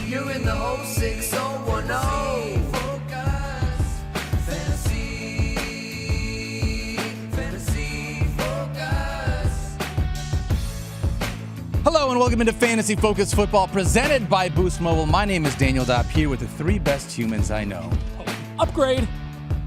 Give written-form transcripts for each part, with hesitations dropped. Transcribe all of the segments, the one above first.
You're in the 06010. Focus. Fantasy Focus. Hello and welcome into Fantasy Focus Football presented by Boost Mobile. My name is Daniel Dopp here with the three best humans I know. Upgrade.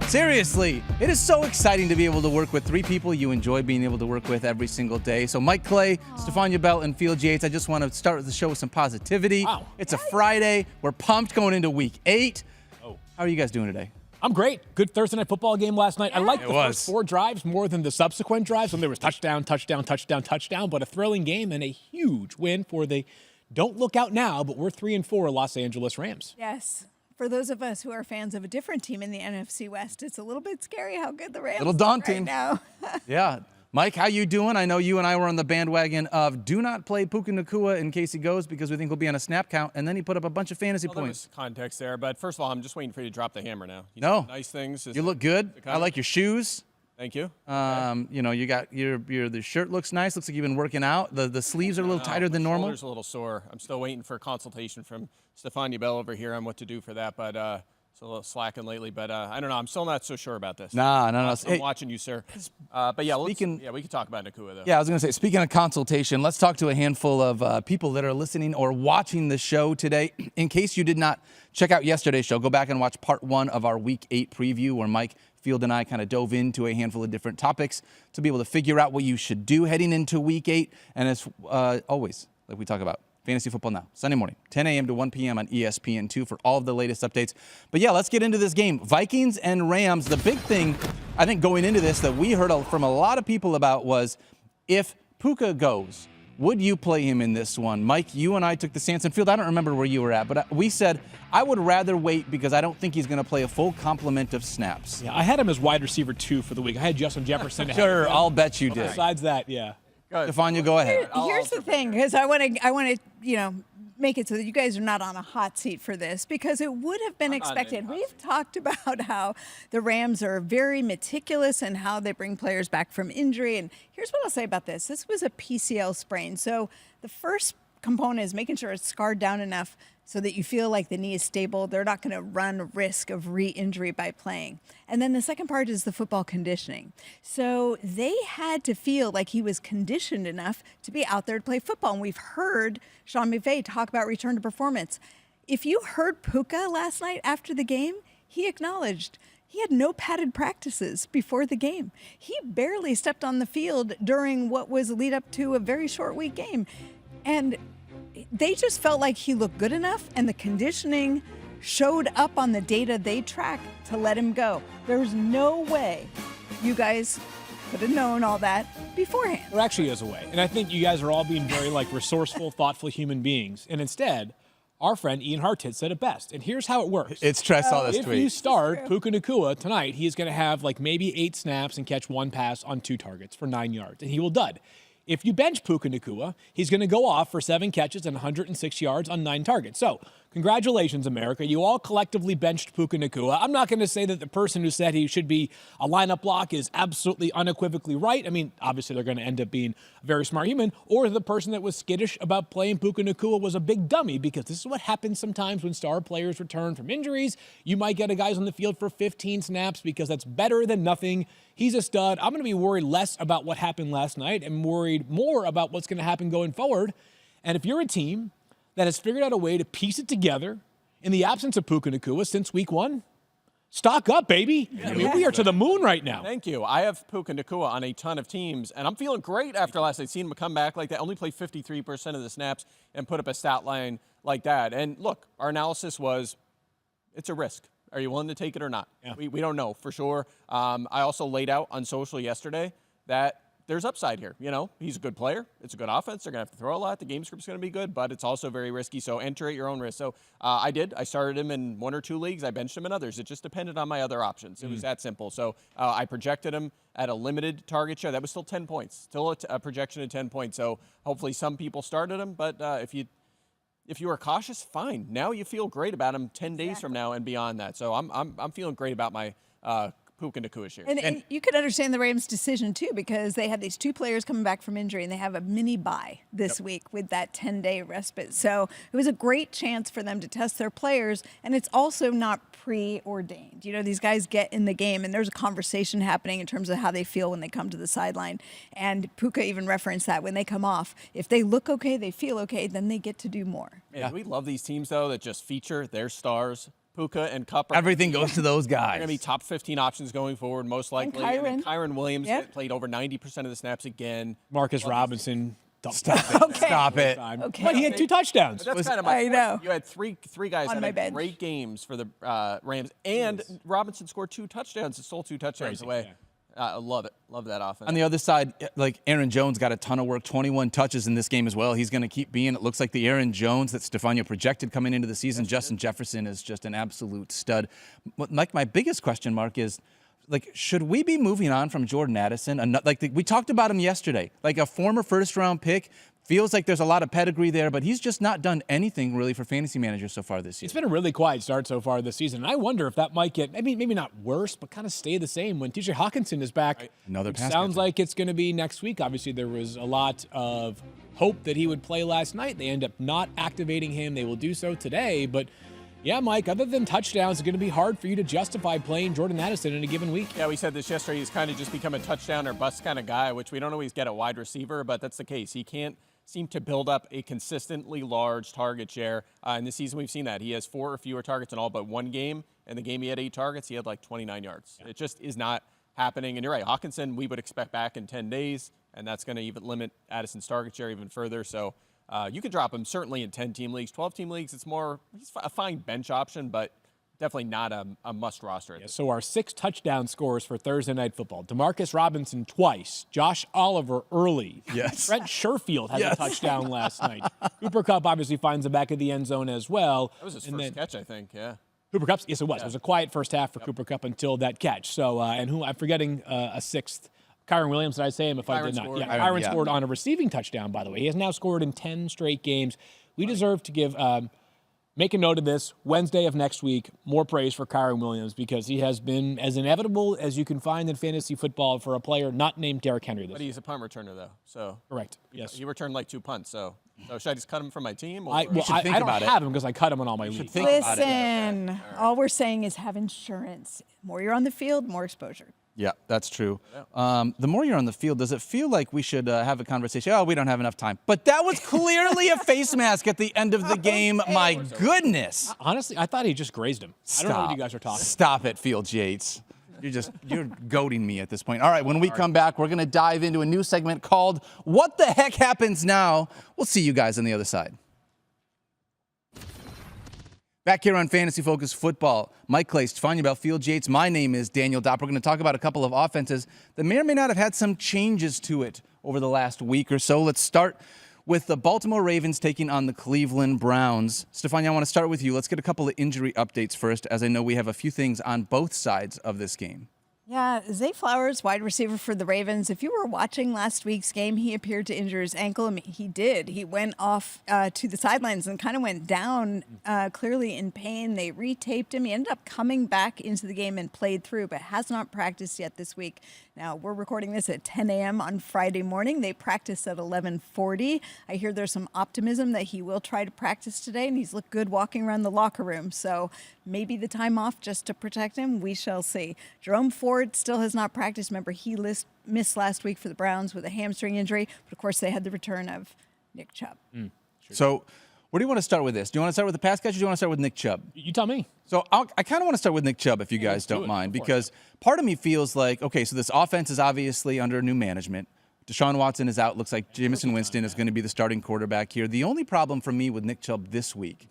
Seriously, it is so exciting to be able to work with three people you enjoy being able to work with every single day. So Mike Clay, Stephania Bell, and Field Yates, I just want to start the show with some positivity. Wow. It's a Friday. We're pumped going into week 8. Oh. How are you guys doing today? I'm great. Good Thursday night football game last night. I liked the It first 4 drives more than the subsequent drives when there was touchdown, touchdown, touchdown, touchdown. But a thrilling game and a huge win for the don't look out now, but we're 3-4 Los Angeles Rams. Yes. For those of us who are fans of a different team in the NFC West, it's a little bit scary how good the Rams Little look daunting. right now. Yeah. Mike, how you doing? I know you and I were on the bandwagon of do not play Puka Nacua in case he goes because we think he'll be on a snap count, and then he put up a bunch of fantasy Well, there points. was context there, but first of all, I'm just waiting for you to drop the hammer now. You No. said nice things. You look good. I like your shoes. Thank you. You know, you got the shirt looks nice. Looks like you've been working out. The sleeves are a little tighter than normal. Shoulder's a little sore. I'm still waiting for a consultation from Stephania Bell over here on what to do for that, but it's a little slacking lately. But I don't know. I'm still not so sure about this. No. I'm Hey, watching you, sir. But yeah, we speaking- can talk about Nacua though. yeah, I was going to say, speaking of consultation, let's talk to a handful of people that are listening or watching the show today. In case you did not check out yesterday's show, go back and watch part 1 of our Week 8 preview where Mike Field and I kind of dove into a handful of different topics to be able to figure out what you should do heading into Week 8. And as always, like we talk about, Fantasy Football Now, Sunday morning, 10 a.m. to 1 p.m. on ESPN2 for all of the latest updates. But yeah, let's get into this game. Vikings and Rams. The big thing, I think, going into this that we heard from a lot of people about was if Puka goes, would you play him in this one? Mike, you and I took the stance, and Field, I don't remember where you were at, but we said I would rather wait because I don't think he's going to play a full complement of snaps. Yeah, I had him as wide receiver 2 for the week. I had Justin Jefferson. Sure, I'll bet you did. Besides that, yeah. Stephania, go ahead. Here's the thing, because I want to, make it so that you guys are not on a hot seat for this, because it would have been expected. We've talked about how the Rams are very meticulous and how they bring players back from injury. And here's what I'll say about this. This was a PCL sprain. So the first component is making sure it's scarred down enough so that you feel like the knee is stable. They're not going to run risk of re-injury by playing. And then the second part is the football conditioning. So they had to feel like he was conditioned enough to be out there to play football. And we've heard Sean McVay talk about return to performance. If you heard Puka last night after the game, he acknowledged he had no padded practices before the game. He barely stepped on the field during what was a lead up to a very short week game. And they just felt like he looked good enough, and the conditioning showed up on the data they track to let him go. There's no way you guys could have known all that beforehand. There actually is a way. And I think you guys are all being very resourceful, thoughtful human beings. And instead, our friend Ian Hartitz said it best. And here's how it works. It's I saw this If tweet. you start Puka Nacua tonight, he's going to have maybe 8 snaps and catch 1 pass on 2 targets for 9 yards, and he will dud. If you bench Puka Nacua, he's going to go off for 7 catches and 106 yards on 9 targets. So, congratulations, America. You all collectively benched Puka Nacua. I'm not going to say that the person who said he should be a lineup block is absolutely unequivocally right. I mean, obviously they're going to end up being a very smart human. Or the person that was skittish about playing Puka Nacua was a big dummy, because this is what happens sometimes when star players return from injuries. You might get a guy on the field for 15 snaps because that's better than nothing. He's a stud. I'm going to be worried less about what happened last night and worried more about what's going to happen going forward. And if you're a team that has figured out a way to piece it together in the absence of Puka Nacua since week 1, stock up, baby. I mean, we are to the moon right now. Thank you. I have Puka Nacua on a ton of teams, and I'm feeling great after last night. Seen him come back like that, only played 53% of the snaps and put up a stat line like that. And look, our analysis was it's a risk. Are you willing to take it or not? Yeah. We don't know for sure. I also laid out on social yesterday that there's upside here. He's a good player. It's a good offense. They're going to have to throw a lot. The game script's going to be good, but it's also very risky. So enter at your own risk. So I did. I started him in 1 or 2 leagues. I benched him in others. It just depended on my other options. It was that simple. So I projected him at a limited target share. That was still 10 points. Still a projection of 10 points. So hopefully some people started him, but if you were cautious, fine. Now you feel great about him 10 days from now and beyond that. So I'm feeling great about my Puka Nakua's year. And you could understand the Rams' decision, too, because they had these two players coming back from injury, and they have a mini bye this week with that 10-day respite. So it was a great chance for them to test their players, and it's also not preordained. You know, these guys get in the game, and there's a conversation happening in terms of how they feel when they come to the sideline. And Puka even referenced that when they come off, if they look okay, they feel okay, then they get to do more. Man, we love these teams, though, that just feature their stars. Puka and Kupp. Everything goes to those guys. They're going to be top 15 options going forward, most likely. And then Kyron Williams played over 90% of the snaps again. Marcus Robinson. Stop it. Okay. Stop it. Okay. But he had 2 touchdowns. But that's kind of my point. know. You had three guys On that my had bench. great games for the Rams, and Robinson scored 2 touchdowns. It stole 2 touchdowns Crazy, away. yeah. I love it. Love that offense. On the other side, like Aaron Jones got a ton of work, 21 touches in this game as well. He's going to keep being, it looks like the Aaron Jones that Stephania projected coming into the season. Justin Jefferson is just an absolute stud. Mike, my biggest question mark is, like, should we be moving on from Jordan Addison? We talked about him yesterday. Like a former first-round pick, feels like there's a lot of pedigree there, but he's just not done anything really for fantasy managers so far this year. It's been a really quiet start so far this season. And I wonder if that might get, maybe not worse, but kind of stay the same when TJ Hawkinson is back. Another pass Sounds catcher. like it's going to be next week. Obviously, there was a lot of hope that he would play last night. They end up not activating him. They will do so today. But yeah, Mike, other than touchdowns, it's going to be hard for you to justify playing Jordan Addison in a given week. Yeah, we said this yesterday. He's kind of just become a touchdown or bust kind of guy, which we don't always get at wide receiver, but that's the case. He can't seem to build up a consistently large target share. In this season, we've seen that. He has 4 or fewer targets in all but one game. In the game he had 8 targets, he had like 29 yards. Yeah. It just is not happening. And you're right, Hawkinson, we would expect back in 10 days, and that's going to even limit Addison's target share even further. So you could drop him certainly in 10-team leagues. 12-team leagues, it's more, he's a fine bench option, but definitely not a must roster. At this So our 6 touchdown scores for Thursday Night Football. Demarcus Robinson twice. Josh Oliver early. Yes. Trent Sherfield had a touchdown last night. Cooper Kupp obviously finds him back at the end zone as well. That was his first catch, I think, yeah. Cooper Kupp, yes, it was. It was a quiet first half for Cooper Kupp until that catch. So, and who I'm forgetting a 6th. Kyron Williams, did I say him if I did not? Scored. Yeah, Kyron scored on a receiving touchdown, by the way. He has now scored in 10 straight games. We deserve to give, make a note of this, Wednesday of next week, more praise for Kyron Williams because he has been as inevitable as you can find in fantasy football for a player not named Derrick Henry this But he's a punt returner, though. So Correct, yes. He returned like 2 punts, so should I just cut him from my team? Or? I don't have him because I cut him on all my leagues. Listen, all we're saying is have insurance. More you're on the field, more exposure. Yeah, that's true. The more you're on the field, does it feel like we should have a conversation? Oh, we don't have enough time. But that was clearly a face mask at the end of the game. My goodness. Honestly, I thought he just grazed him. I don't know what you guys are talking about. Stop it, Fields Yates. You're goading me at this point. All right, when we come back, we're going to dive into a new segment called What the Heck Happens Now? We'll see you guys on the other side. Back here on Fantasy Focus Football, Mike Clay, Stephania Bell, Fields Yates. My name is Daniel Dopp. We're going to talk about a couple of offenses that may or may not have had some changes to it over the last week or so. Let's start with the Baltimore Ravens taking on the Cleveland Browns. Stephania, I want to start with you. Let's get a couple of injury updates first, as I know we have a few things on both sides of this game. Yeah, Zay Flowers, wide receiver for the Ravens. If you were watching last week's game, he appeared to injure his ankle. I mean, he did. He went off to the sidelines and kind of went down, clearly in pain. They retaped him. He ended up coming back into the game and played through, but has not practiced yet this week. Now, we're recording this at 10 a.m. on Friday morning. They practiced at 11:40. I hear there's some optimism that he will try to practice today, and he's looked good walking around the locker room. So maybe the time off just to protect him. We shall see. Jerome Ford still has not practiced. Remember, he missed last week for the Browns with a hamstring injury. But, of course, they had the return of Nick Chubb. So where do you want to start with this? Do you want to start with the pass catcher or do you want to start with Nick Chubb? You tell me. So I kind of want to start with Nick Chubb, if you guys don't mind, because part of me feels like, okay, so this offense is obviously under new management. Deshaun Watson is out. Looks like Jameson Winston is going to be the starting quarterback here. The only problem for me with Nick Chubb this week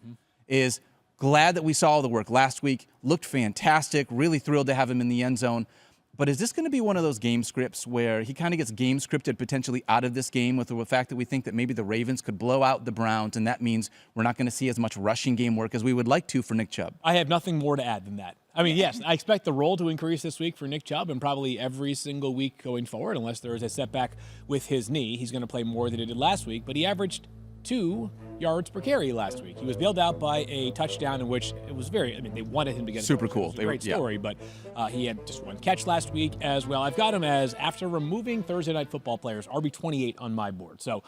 is glad that we saw all the work last week. Looked fantastic. Really thrilled to have him in the end zone. But is this going to be one of those game scripts where he kind of gets game scripted potentially out of this game with the fact that we think that maybe the Ravens could blow out the Browns, and that means we're not going to see as much rushing game work as we would like to for Nick Chubb? I have nothing more to add than that. I mean, yes, I expect the role to increase this week for Nick Chubb and probably every single week going forward, unless there is a setback with his knee. He's going to play more than he did last week, but he averaged 2 yards per carry last week. He was bailed out by a touchdown in which it was they wanted him to get Super a touchdown. cool. It was a great story, but he had just 1 catch last week as well. I've got him as, after removing Thursday Night Football players, RB28 on my board. So,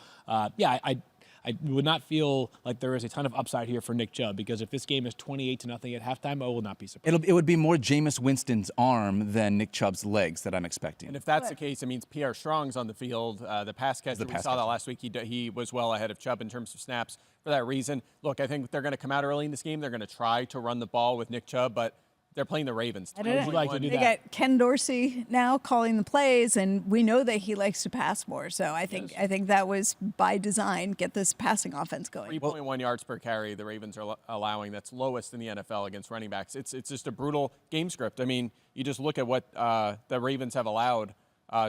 I would not feel like there is a ton of upside here for Nick Chubb, because if this game is 28-0 at halftime, I will not be surprised. It would be more Jameis Winston's arm than Nick Chubb's legs that I'm expecting. And if that's the case, it means Pierre Strong's on the field. The pass catcher, we saw that last week. He was well ahead of Chubb in terms of snaps for that reason. Look, I think they're going to come out early in this game. They're going to try to run the ball with Nick Chubb, but they're playing the Ravens. Would you like to do They that? got Ken Dorsey now calling the plays, and we know that he likes to pass more. So I think that was by design, get this passing offense going. 3.1 yards per carry the Ravens are allowing. That's lowest in the NFL against running backs. It's just a brutal game script. I mean, you just look at what the Ravens have allowed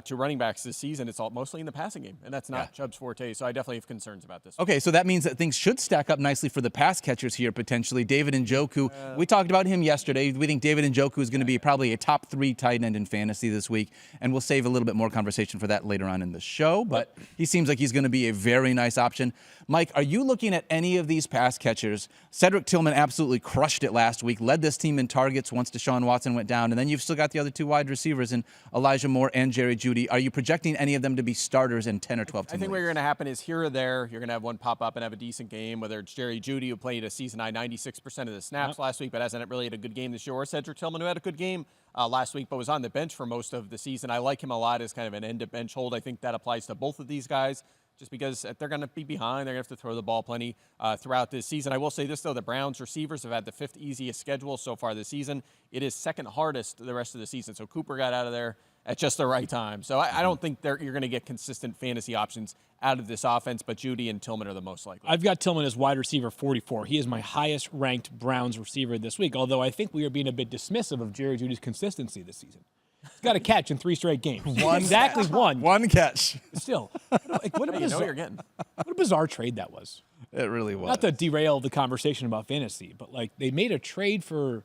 to running backs this season. It's all mostly in the passing game, and that's not Chubb's forte. So I definitely have concerns about this. Okay, so that means that things should stack up nicely for the pass catchers here, potentially. David Njoku, we talked about him yesterday. We think David Njoku is going to be probably a top 3 tight end in fantasy this week, and we'll save a little bit more conversation for that later on in the show, but he seems like he's going to be a very nice option. Mike, are you looking at any of these pass catchers? Cedric Tillman absolutely crushed it last week, led this team in targets once Deshaun Watson went down, and then you've still got the other 2 wide receivers in Elijah Moore and Jerry Jeudy. Are you projecting any of them to be starters in 10 or 12 team I think leagues? what's going to happen is here or there, you're going to have one pop up and have a decent game, whether it's Jerry Jeudy, who played a season-high 96% of the snaps last week, but hasn't really had a good game this year, or Cedric Tillman, who had a good game last week, but was on the bench for most of the season. I like him a lot as kind of an end-to-bench hold. I think that applies to both of these guys, just because they're going to be behind. They're going to have to throw the ball plenty throughout this season. I will say this, though. The Browns receivers have had the 5th easiest schedule so far this season. It is 2nd hardest the rest of the season. So Cooper got out of there at just the right time. So I don't think you're going to get consistent fantasy options out of this offense, but Jeudy and Tillman are the most likely. I've got Tillman as wide receiver 44. He is my highest ranked Browns receiver this week, although I think we are being a bit dismissive of Jerry Jeudy's consistency this season. He's got a catch in 3 straight games. Exactly one. One catch. Still, what a You know you're getting. what a bizarre trade that was. It really was. Not to derail the conversation about fantasy, but like they made a trade for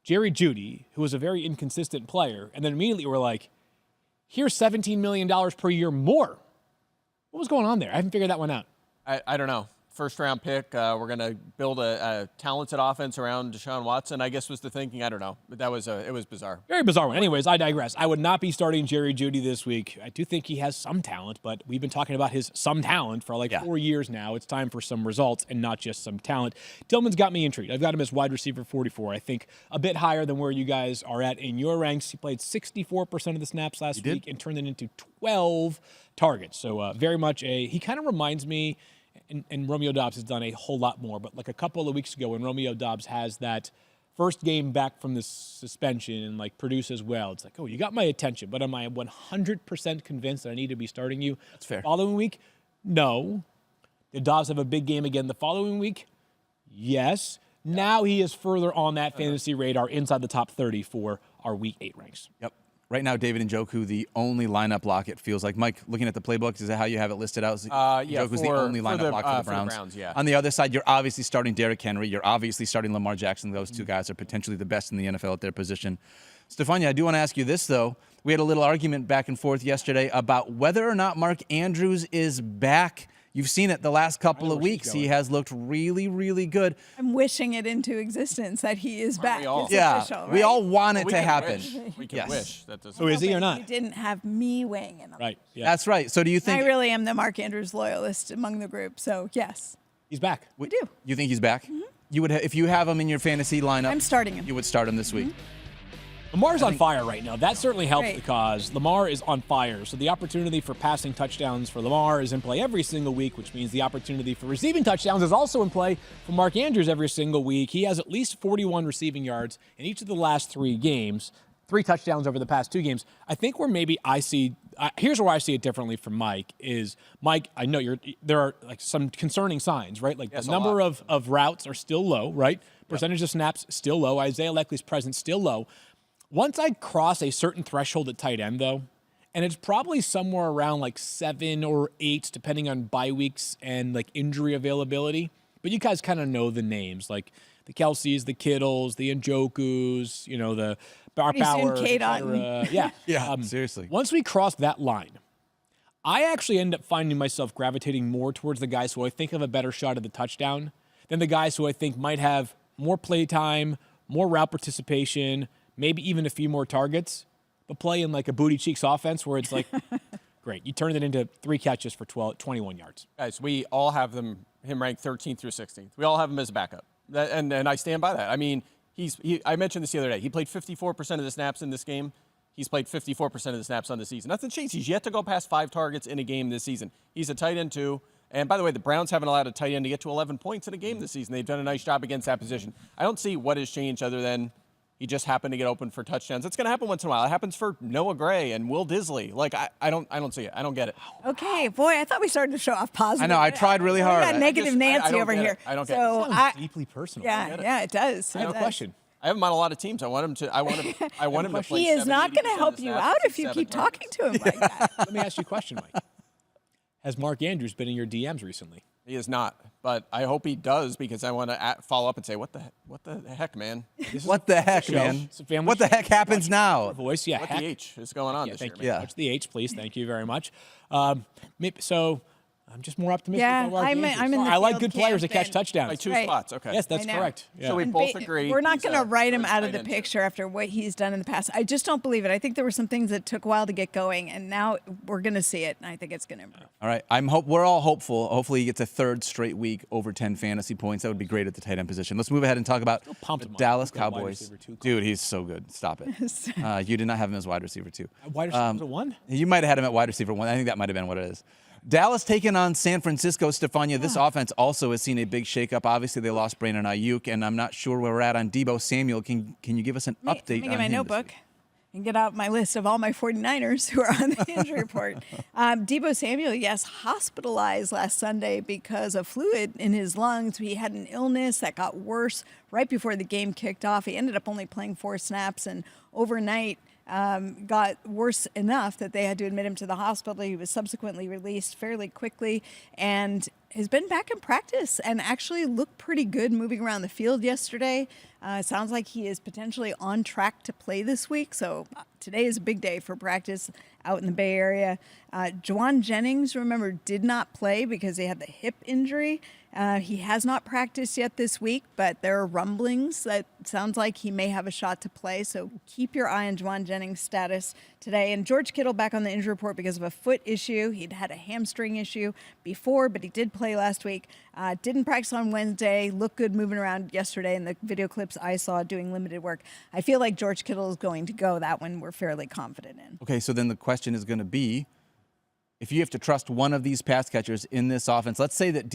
Jerry Jeudy, who was a very inconsistent player, and then immediately we're like, here's $17 million per year more. What was going on there? I haven't figured that one out. I don't know. 1st-round pick. We're going to build a talented offense around Deshaun Watson, I guess was the thinking. I don't know. But it was bizarre. Very bizarre one. Anyways, I digress. I would not be starting Jerry Jeudy this week. I do think he has some talent, but we've been talking about his some talent for 4 years now. It's time for some results and not just some talent. Tillman's got me intrigued. I've got him as wide receiver 44. I think a bit higher than where you guys are at in your ranks. He played 64% of the snaps last week and turned it into 12 targets. So very much he kind of reminds me, and Romeo Doubs has done a whole lot more, but like a couple of weeks ago when Romeo Doubs has that first game back from the suspension and produces well, it's like, oh, you got my attention, but am I 100% convinced that I need to be starting you? That's fair. Following week? No. Did Doubs have a big game again the following week? Yes. Now he is further on that fantasy radar inside the top 30 for our week 8 ranks. Yep. Right now, David Njoku, the only lineup lock, it feels like. Mike, looking at the playbook, is that how you have it listed out? Njoku's the only lineup lock for the Browns. On the other side, you're obviously starting Derrick Henry. You're obviously starting Lamar Jackson. Those 2 guys are potentially the best in the NFL at their position. Stephania, I do want to ask you this, though. We had a little argument back and forth yesterday about whether or not Mark Andrews is back. You've seen it the last couple of weeks. He has looked really, really good. I'm wishing it into existence that he is back. we all? It's Yeah, official, we right? all want it We to can happen. wish. We can Yes. wish. That doesn't. So is he or But not? You didn't have me weighing in on it. Right. Yeah. That's right. So do you think I really am the Mark Andrews loyalist among the group. So yes, He's back. I do. you think he's back? You would, if you have him in your fantasy lineup. I'm starting him. You would start him this week. Lamar's on fire right now. That certainly helps Right. the cause. Lamar is on fire. So the opportunity for passing touchdowns for Lamar is in play every single week, which means the opportunity for receiving touchdowns is also in play for Mark Andrews every single week. He has at least 41 receiving yards in each of the last 3 games, 3 touchdowns over the past 2 games. I think where maybe I see here's where I see it differently from Mike is, Mike, I know there are some concerning signs, right? Like Yes, the a number lot. of routes are still low, right? Percentage of snaps still low. Isaiah Likely's presence still low. Once I cross a certain threshold at tight end, though, and it's probably somewhere around 7 or 8, depending on bye weeks and injury availability. But you guys kind of know the names, like the Kelseys, the Kittles, the Njokus, the Bar Pretty soon, Powers, Kate et cetera. Yeah, Yeah, seriously. Once we cross that line, I actually end up finding myself gravitating more towards the guys who I think have a better shot at the touchdown than the guys who I think might have more play time, more route participation, maybe even a few more targets, but play in like a booty cheeks offense where it's like, great, you turn it into 3 catches for 21 yards. Guys, we all have him ranked 13th through 16th. We all have him as a backup, and I stand by that. I mean, I mentioned this the other day. He played 54% of the snaps in this game. He's played 54% of the snaps on the season. Nothing changed. He's yet to go past 5 targets in a game this season. He's a tight end too. And by the way, the Browns haven't allowed a tight end to get to 11 points in a game this season. They've done a nice job against that position. I don't see what has changed other than he just happened to get open for touchdowns. It's going to happen once in a while. It happens for Noah Gray and Will Disley. Like, I don't see it. I don't get it. Okay, boy, I thought we started to show off positive. I know. I tried really hard. We got negative Nancy over here. I don't get so it. Sounds deeply personal. Yeah, it does. I have a question. I have him on a lot of teams. I want him to play. He is not going to 70, help 80% you of snaps, out if you 7 keep targets. talking to him like that. Let me ask you a question, Mike. Has Mark Andrews been in your DMs recently? He is not, but I hope he does because I want to follow up and say, what the heck, man? What the heck, man? It's a family What the show. heck happens now? Voice, yeah. What heck. the H is going on this year? Thank Man? you. Yeah. What's the H, please? Thank you very much. So I'm just more optimistic. Yeah, about Mark I'm Andrews. in the I like field good players that camp catch and- touchdowns. By 2 Right. spots, okay. Yes, that's I know. correct. Yeah. So we And both agree. We're not he's going to a write him first out of tight the end. picture after what he's done in the past. I just don't believe it. I think there were some things that took a while to get going, and now we're going to see it, and I think it's going to improve. All right. We're all hopeful. Hopefully he gets a 3rd straight week over 10 fantasy points. That would be great at the tight end position. Let's move ahead and talk about pumped the him up. Dallas He's got wide Cowboys. receiver too. Dude, he's so good. Stop it. You did not have him as wide receiver 2. Wide receiver 1? You might have had him at wide receiver 1. I think that might have been what it is. Dallas taking on San Francisco. Stephania, this offense also has seen a big shakeup. Obviously, they lost Brandon Ayuk, and I'm not sure where we're at on Deebo Samuel. Can you give us an update Let me on get my him this notebook week? and get out my list of all my 49ers who are on the injury report. Deebo Samuel, yes, hospitalized last Sunday because of fluid in his lungs. He had an illness that got worse right before the game kicked off. He ended up only playing 4 snaps, and overnight got worse enough that they had to admit him to the hospital. He was subsequently released fairly quickly and has been back in practice and actually looked pretty good moving around the field yesterday. It sounds like he is potentially on track to play this week. So today is a big day for practice out in the Bay Area. Juwan Jennings, remember, did not play because he had the hip injury. He has not practiced yet this week, but there are rumblings that sounds like he may have a shot to play. So keep your eye on Juwan Jennings' status today. And George Kittle back on the injury report because of a foot issue. He'd had a hamstring issue before, but he did play last week. Didn't practice on Wednesday. Looked good moving around yesterday in the video clips I saw doing limited work. I feel like George Kittle is going to go. That one we're fairly confident in. Okay, so then the question is going to be, if you have to trust one of these pass catchers in this offense, let's say that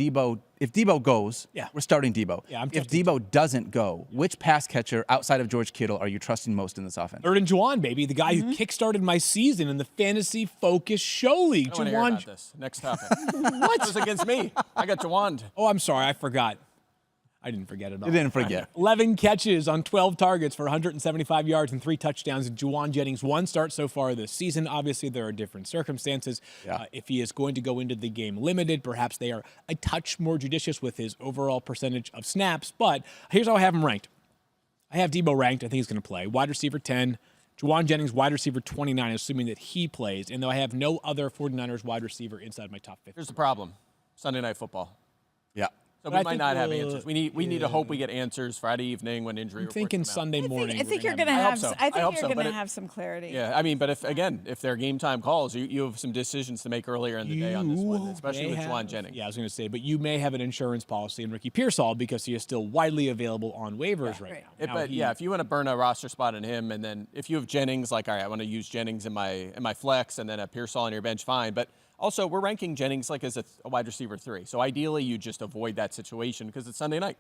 if Deebo goes, we're starting Deebo. Yeah, I'm if trusting Deebo doesn't go, which pass catcher outside of George Kittle are you trusting most in this offense? 3rd and Juwan, baby, the guy who kickstarted my season in the fantasy focus show league. I want to hear about this. Next topic. What? This was against me. I got Juwan. Oh, I'm sorry, I forgot. I didn't forget it all. You didn't forget. 11 catches on 12 targets for 175 yards and 3 touchdowns. And Juwan Jennings, 1 start so far this season. Obviously, there are different circumstances. Yeah. If he is going to go into the game limited, perhaps they are a touch more judicious with his overall percentage of snaps. But here's how I have him ranked. I have Deebo ranked. I think he's going to play. Wide receiver 10. Juwan Jennings, wide receiver 29, assuming that he plays. And though I have no other 49ers wide receiver inside my top 50. Here's the problem. Sunday Night Football. Yeah. So But we I might think not have we'll- answers. We need to hope we get answers Friday evening when injury I'm reports thinking come out. Sunday morning. I think we're you're going to have- hope have. so. I I think hope you're so, going but to it- have some clarity. Yeah, I mean, but if their game time calls, you have some decisions to make earlier in the day on this one, especially may with have- Juwan Jennings. Yeah, I was going to say, but you may have an insurance policy in Ricky Pearsall because he is still widely available on waivers right now. Now But he- yeah, if you want to burn a roster spot on him, and then if you have Jennings, like, all right, I want to use Jennings in my flex, and then a Pearsall on your bench, fine. But also, we're ranking Jennings like as a wide receiver 3. So ideally, you just avoid that situation because it's Sunday night.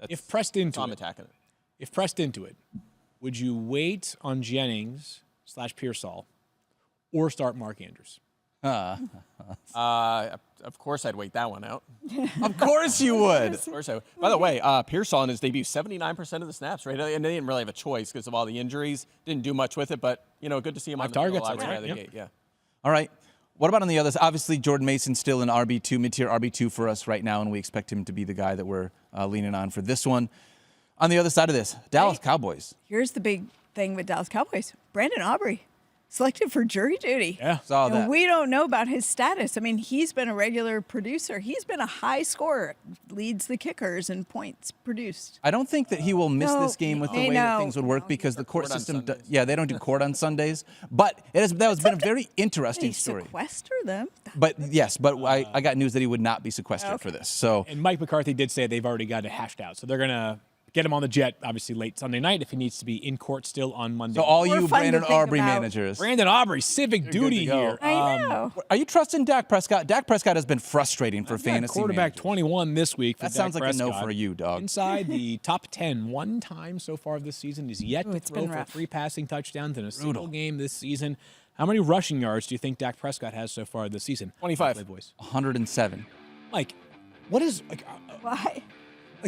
if pressed into I'm it, attacking it. if pressed into it, would you wait on Jennings / Pearsall or start Mark Andrews? Of course, I'd wait that one out. Of course you would. Of course I would. By the way, Pearsall in his debut, 79% of the snaps, right? And they didn't really have a choice because of all the injuries. Didn't do much with it, but good to see him on 5 the field targets, right that's out of right, the yep. gate. Yeah. All right. What about on the others? Obviously, Jordan Mason's still an RB2, mid-tier RB2 for us right now, and we expect him to be the guy that we're leaning on for this one. On the other side of this, Dallas Cowboys. Here's the big thing with Dallas Cowboys. Brandon Aubrey selected for jury duty. Yeah. Saw And that. we don't know about his status. I mean, he's been a regular producer. He's been a high scorer, leads the kickers in points produced. I don't think that he will miss No, this game with the I way that know. things would work No, because the court court on system, Sundays. yeah, they don't do court on Sundays. But that has been a very interesting They story. sequester them. But yes, but I got news that he would not be sequestered for this. So And Mike McCarthy did say they've already got it hashed out. So they're going to get him on the jet, obviously, late Sunday night if he needs to be in court still on Monday. So all More you fun to Brandon think Aubrey about. managers, Brandon Aubrey, civic good duty to go. here. I know. are you trusting Dak Prescott? Dak Prescott has been frustrating for fantasy Quarterback managers. 21 this week for That Dak sounds like a no Prescott. for you, dog. Inside the top 10 one time so far this season. He's yet to it's throw been for rough. 3 passing touchdowns in a single game this season. How many rushing yards do you think Dak Prescott has so far this season? 25. Play voice. 107. Mike, what is like? Why?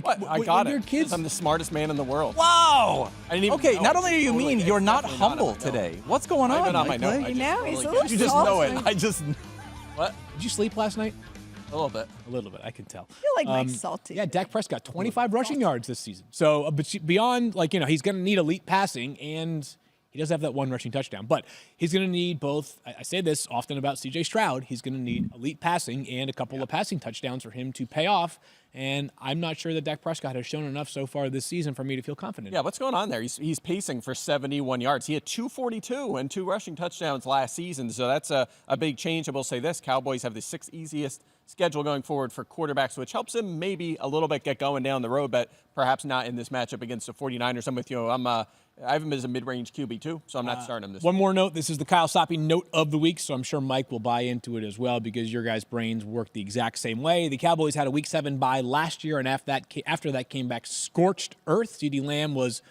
What? I when got your it. kids- I'm the smartest man in the world. Wow. I didn't even Okay, know. not only are you Totally- mean, it's you're not definitely not humble on my note. today. What's going Not on, even on my Mike note. Clay? I just know, totally he's a got little it. You just know it. salty. I just. What? Did you sleep last night? A little bit. A little bit, I can tell. I feel like Mike's salty. Yeah, Dak Prescott, 25 rushing yards this season. So but beyond, like, he's going to need elite passing, and he does have that 1 rushing touchdown. But he's going to need both. I say this often about CJ Stroud. He's going to need elite passing and a couple of passing touchdowns for him to pay off. And I'm not sure that Dak Prescott has shown enough so far this season for me to feel confident. Yeah, what's going on there? He's pacing for 71 yards. He had 242 and 2 rushing touchdowns last season, so that's a big change. I will say this, Cowboys have the 6th easiest schedule going forward for quarterbacks, which helps him maybe a little bit get going down the road, but perhaps not in this matchup against the 49ers. I'm with you. I have him as a mid-range QB too, so I'm not starting him this One more note. This is the Kyle Soppe note of the week, so I'm sure Mike will buy into it as well because your guys' brains work the exact same way. The Cowboys had a Week 7 bye last year, and after that came back scorched earth. CeeDee Lamb was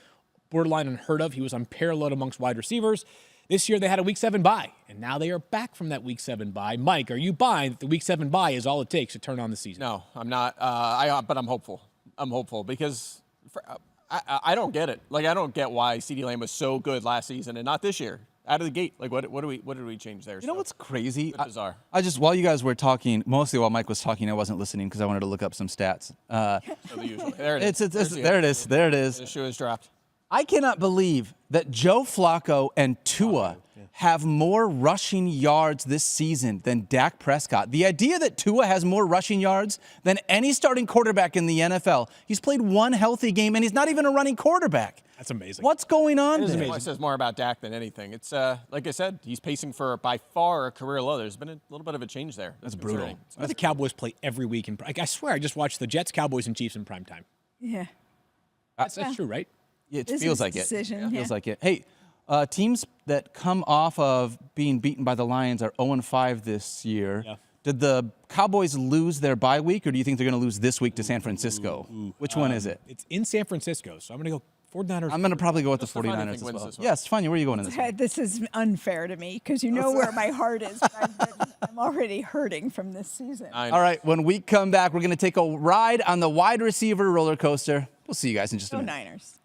borderline unheard of. He was unparalleled amongst wide receivers. This year they had a Week 7 bye, and now they are back from that Week 7 bye. Mike, are you buying that the Week 7 bye is all it takes to turn on the season? No, I'm not. But I'm hopeful. I'm hopeful because I don't get it. Like, I don't get why CeeDee Lamb was so good last season and not this year. Out of the gate, like what did we change there? You know what's crazy? Bit bizarre. I just, while you guys were talking, mostly while Mike was talking, I wasn't listening because I wanted to look up some stats. So the usual. There it is. There it is. There it is. The shoe is dropped. I cannot believe that Joe Flacco and Tua have more rushing yards this season than Dak Prescott. The idea that Tua has more rushing yards than any starting quarterback in the NFL. He's played 1 healthy game, and he's not even a running quarterback. That's amazing. What's going on there? Well, it says more about Dak than anything. It's like I said, he's pacing for by far a career low. There's been a little bit of a change there. That's brutal. The Cowboys play every week. I swear I just watched the Jets, Cowboys, and Chiefs in prime time. Yeah. That's true, right? It Business feels like decision, it. It feels yeah. like it. Hey, teams that come off of being beaten by the Lions are 0-5 this year. Yeah. Did the Cowboys lose their bye week, or do you think they're going to lose this week to San Francisco? Which one is it? It's in San Francisco, so I'm going to go 49ers. I'm going to probably go with the Stefania 49ers think as wins well. this one. Yes, Stefania, where are you going in this one? This is unfair to me because you know where my heart is. I'm already hurting from this season. All right, when we come back, we're going to take a ride on the wide receiver roller coaster. We'll see you guys in just a Go minute. Niners.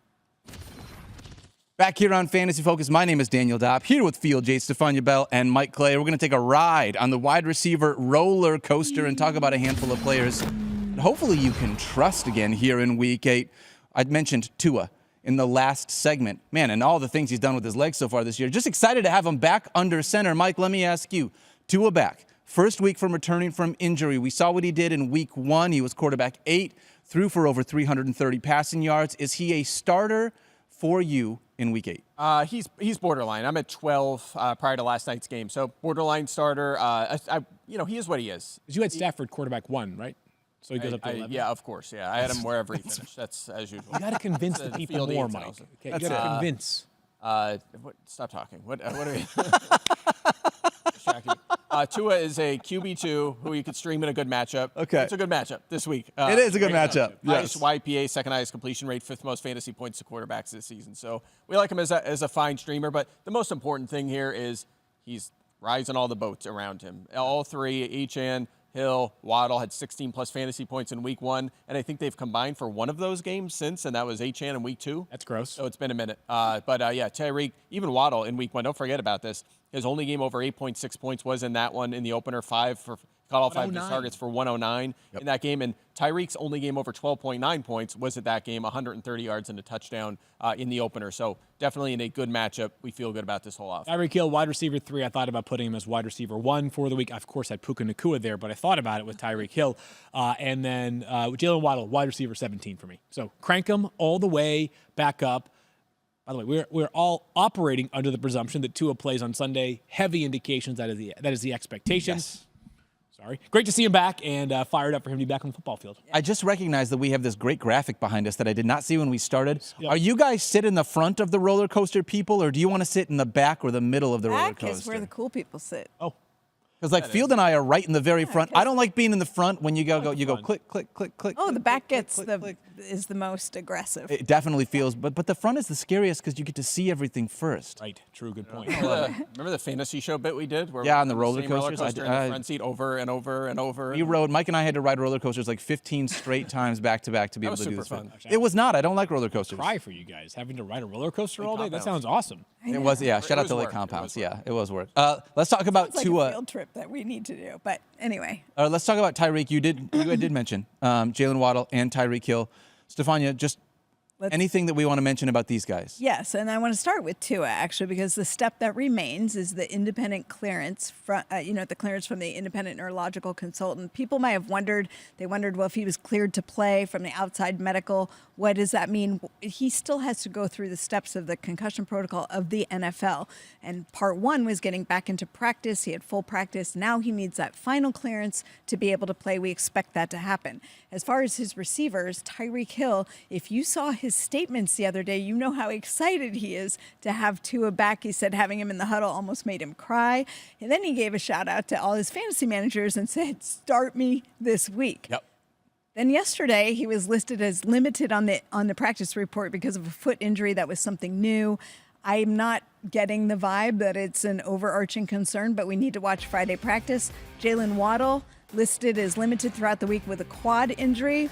Back here on Fantasy Focus, my name is Daniel Dopp, here with Field Yates, Stephania Bell, and Mike Clay. We're going to take a ride on the wide receiver roller coaster and talk about a handful of players that hopefully you can trust again here in Week 8. I mentioned Tua in the last segment. Man, and all the things he's done with his legs so far this year. Just excited to have him back under center. Mike, let me ask you, Tua back. First week from returning from injury. We saw what he did in Week 1. He was quarterback 8, threw for over 330 passing yards. Is he a starter for you in Week 8? He's borderline. I'm at 12 prior to last night's game, so borderline starter. He is what he is. Because you had Stafford quarterback 1, right? So he goes up to 11. Yeah, of course. Yeah, I had him wherever he finished. That's as usual. You got to convince the The people field more, Yates Mike. tells it. Okay, you got to convince. Stop talking. What are we? Distracting. Tua is a QB2 who you could stream in a good matchup. Okay. It's a good matchup this week. It is a good great matchup, yes. Highest YPA, second highest completion rate, 5th most fantasy points to quarterbacks this season. So we like him as a fine streamer. But the most important thing here is he's rising all the boats around him. All three, Achane, Hill, Waddle had 16-plus fantasy points in Week 1, and I think they've combined for one of those games since, and that was Achane in Week 2. That's gross. So it's been a minute. Tyreek, even Waddle in Week 1, don't forget about this. His only game over 8.6 points was in that one in the opener, 5 caught all 5 of his 109. targets for 109 in that game. And Tyreek's only game over 12.9 points was at that game, 130 yards and a touchdown in the opener. So definitely in a good matchup. We feel good about this whole offense. Tyreek Hill, wide receiver 3. I thought about putting him as wide receiver 1 for the week. I, of course, had Puka Nacua there, but I thought about it with Tyreek Hill. And then Jalen Waddle, wide receiver 17 for me. So crank him all the way back up. By the way, we're all operating under the presumption that Tua plays on Sunday. Heavy indications that is the expectation. Yes. Sorry. Great to see him back and fired up for him to be back on the football field. I just recognized that we have this great graphic behind us that I did not see when we started. Are you guys sit in the front of the roller coaster, people, or do you want to sit in the back or the middle of the roller Back coaster? is where the cool people sit. Oh, Because like Field and I are right in the very front. I don't like being in the front when you go click, click, click, click. Oh, the click, back click, gets click, the click. is the most aggressive. It definitely feels, but the front is the scariest because you get to see everything first. right. True. Good point. Remember the fantasy show bit we did? Where Yeah, we on the were roller same coasters. roller coaster in the front seat over and over and over. We rode. Mike and I had to ride roller coasters like 15 straight times back to back to be able was to do super this. fun. It was not. I don't like roller coasters. Cry for you guys having to ride a roller coaster all day. That compounds. sounds awesome. It was, yeah. Shout out to Lake work. It Compounds. was work. Yeah, it was work. Let's talk about It's like a Tua. field trip that we need to do. But anyway, Let's talk about Tyreek. You did mention Jalen Waddle and Tyreek Hill. Stephania, just anything that we want to mention about these guys? yes, and I want to start with Tua actually because the step that remains is the independent clearance from the clearance from the independent neurological consultant. People might have wondered. They wondered, well, if he was cleared to play from the outside medical, what does that mean? He still has to go through the steps of the concussion protocol of the NFL. And part 1 was getting back into practice. He had full practice. Now he needs that final clearance to be able to play. We expect that to happen. As far as his receivers, Tyreek Hill, if you saw his statements the other day, you know how excited he is to have Tua back. He said having him in the huddle almost made him cry. And then he gave a shout out to all his fantasy managers and said, start me this week. Yep. Then yesterday, he was listed as limited on the practice report because of a foot injury that was something new. I'm not getting the vibe that it's an overarching concern, but we need to watch Friday practice. Jalen Waddle listed as limited throughout the week with a quad injury.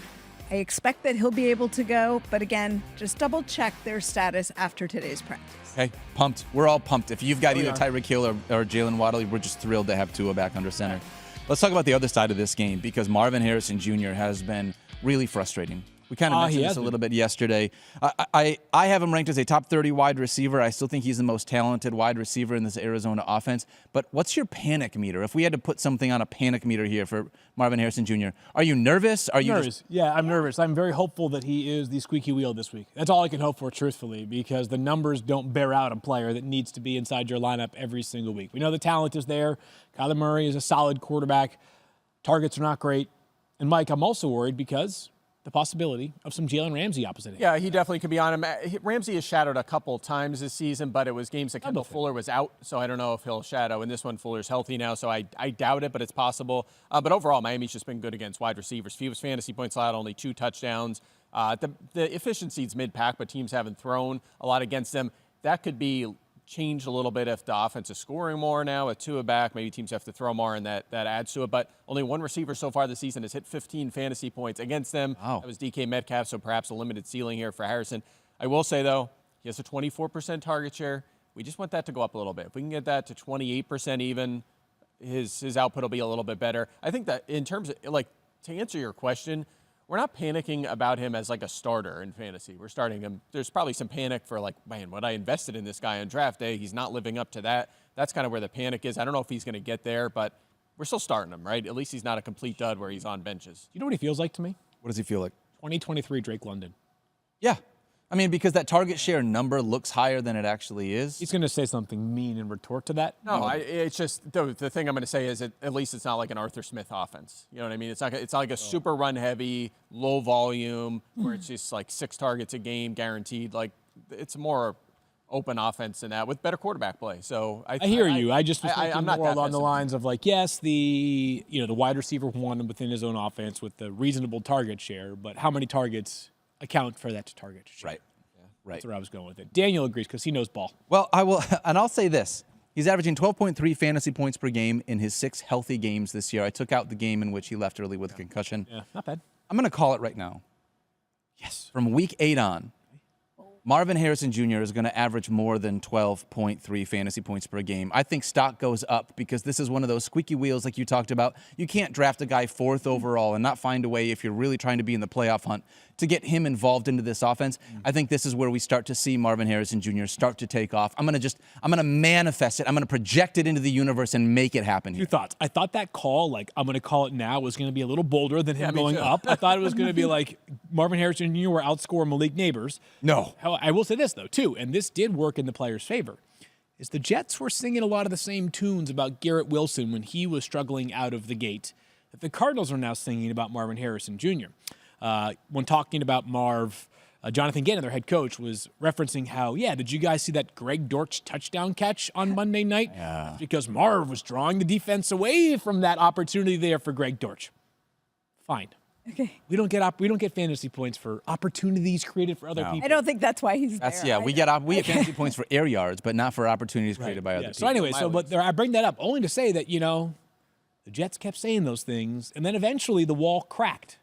I expect that he'll be able to go, but again, just double check their status after today's practice. Okay, pumped. We're all pumped. If you've got either Tyreek Hill or Jalen Waddle, we're just thrilled to have Tua back under center. Let's talk about the other side of this game because Marvin Harrison Jr. has been really frustrating. We kind of mentioned this a little bit yesterday. I have him ranked as a top 30 wide receiver. I still think he's the most talented wide receiver in this Arizona offense. But what's your panic meter? If we had to put something on a panic meter here for Marvin Harrison Jr., are you nervous? Are you nervous? Yeah, I'm nervous. I'm very hopeful that he is the squeaky wheel this week. That's all I can hope for, truthfully, because the numbers don't bear out a player that needs to be inside your lineup every single week. We know the talent is there. Kyler Murray is a solid quarterback. Targets are not great. And, Mike, I'm also worried because the possibility of some Jalen Ramsey opposite him. Yeah, he definitely could be on him. Ramsey has shadowed a couple times this season, but it was games that Kendall Fuller was out, so I don't know if he'll shadow. And this one, Fuller's healthy now, so I doubt it, but it's possible. But overall, Miami's just been good against wide receivers. Fewest fantasy points allowed, only 2 touchdowns. The efficiency is mid-pack, but teams haven't thrown a lot against them. That could be changed a little bit if the offense is scoring more now with Tua back. Maybe teams have to throw more, and that adds to it. But only one receiver so far this season has hit 15 fantasy points against them. Wow. That was DK Metcalf, so perhaps a limited ceiling here for Harrison. I will say, though, he has a 24% target share. We just want that to go up a little bit. If we can get that to 28% even, his output will be a little bit better. I think that in terms of, like, to answer your question, we're not panicking about him as like a starter in fantasy. We're starting him. There's probably some panic for like, man, what I invested in this guy on draft day, he's not living up to that. That's kind of where the panic is. I don't know if he's going to get there, but we're still starting him, right? At least he's not a complete dud where he's on benches. You know what he feels like to me? What does he feel like? 2023 Drake London. Yeah. I mean, because that target share number looks higher than it actually is. He's going to say something mean in retort to that. No, it's just the thing I'm going to say is at least it's not like an Arthur Smith offense. You know what I mean? It's not like a super run heavy, low volume where it's just like 6 targets a game guaranteed. Like it's a more open offense than that with better quarterback play. So I hear you. I just was I'm thinking not more that along the pessimistic. lines of like, yes, the wide receiver one within his own offense with the reasonable target share, but how many targets account for that target share? Right. Right. That's where I was going with it. Daniel agrees because he knows ball. Well, I will, and I'll say this. He's averaging 12.3 fantasy points per game in his 6 healthy games this year. I took out the game in which he left early with a concussion. Yeah, not bad. I'm going to call it right now. Yes. From week 8 on, Marvin Harrison Jr. is going to average more than 12.3 fantasy points per game. I think stock goes up because this is one of those squeaky wheels like you talked about. You can't draft a guy 4th overall and not find a way, if you're really trying to be in the playoff hunt, to get him involved into this offense. I think this is where we start to see Marvin Harrison Jr. start to take off. I'm going to manifest it. I'm going to project it into the universe and make it happen. Two thoughts. I thought that call, like I'm going to call it now, was going to be a little bolder than him going too. up. I thought it was going to be like Marvin Harrison Jr. will outscore Malik Neighbors. No. I will say this, though, too, and this did work in the players' favor, is the Jets were singing a lot of the same tunes about Garrett Wilson when he was struggling out of the gate that the Cardinals are now singing about Marvin Harrison Jr. When talking about Marv, Jonathan Gannon, their head coach, was referencing how, did you guys see that Greg Dortch touchdown catch on Monday night? Yeah. Because Marv was drawing the defense away from that opportunity there for Greg Dortch. Fine. Okay. We don't get fantasy points for opportunities created for other people. I don't think that's why he's there. We get fantasy points for air yards, but not for opportunities created by other people. So anyway, I bring that up only to say that, the Jets kept saying those things, and then eventually the wall cracked.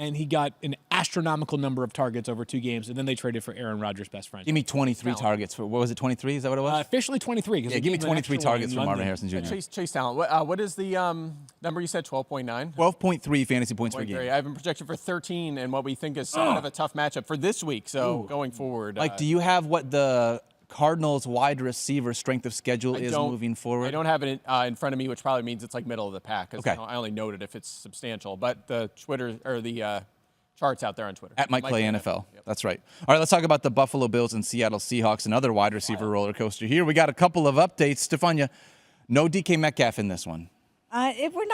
And he got an astronomical number of targets over 2 games, and then they traded for Aaron Rodgers' best friend. Give me 23 targets. For what was it, 23? Is that what it was? Officially 23. Yeah, give me 23 targets for Marvin Harrison Jr. Chase Talent. What is the number you said? 12.9. 12.3 fantasy points per game. I have him projected for 13, and what we think is somewhat of a tough matchup for this week. So going forward, do you have what the Cardinals wide receiver strength of schedule is moving forward? I don't have it in front of me, which probably means it's like middle of the pack. Okay. I only note it if it's substantial. But the Twitter or the charts out there on Twitter. At Mike Clay NFL. Yep. That's right. All right, let's talk about the Buffalo Bills and Seattle Seahawks, another wide receiver roller coaster here. We got a couple of updates. Stephania, no DK Metcalf in this one. If we're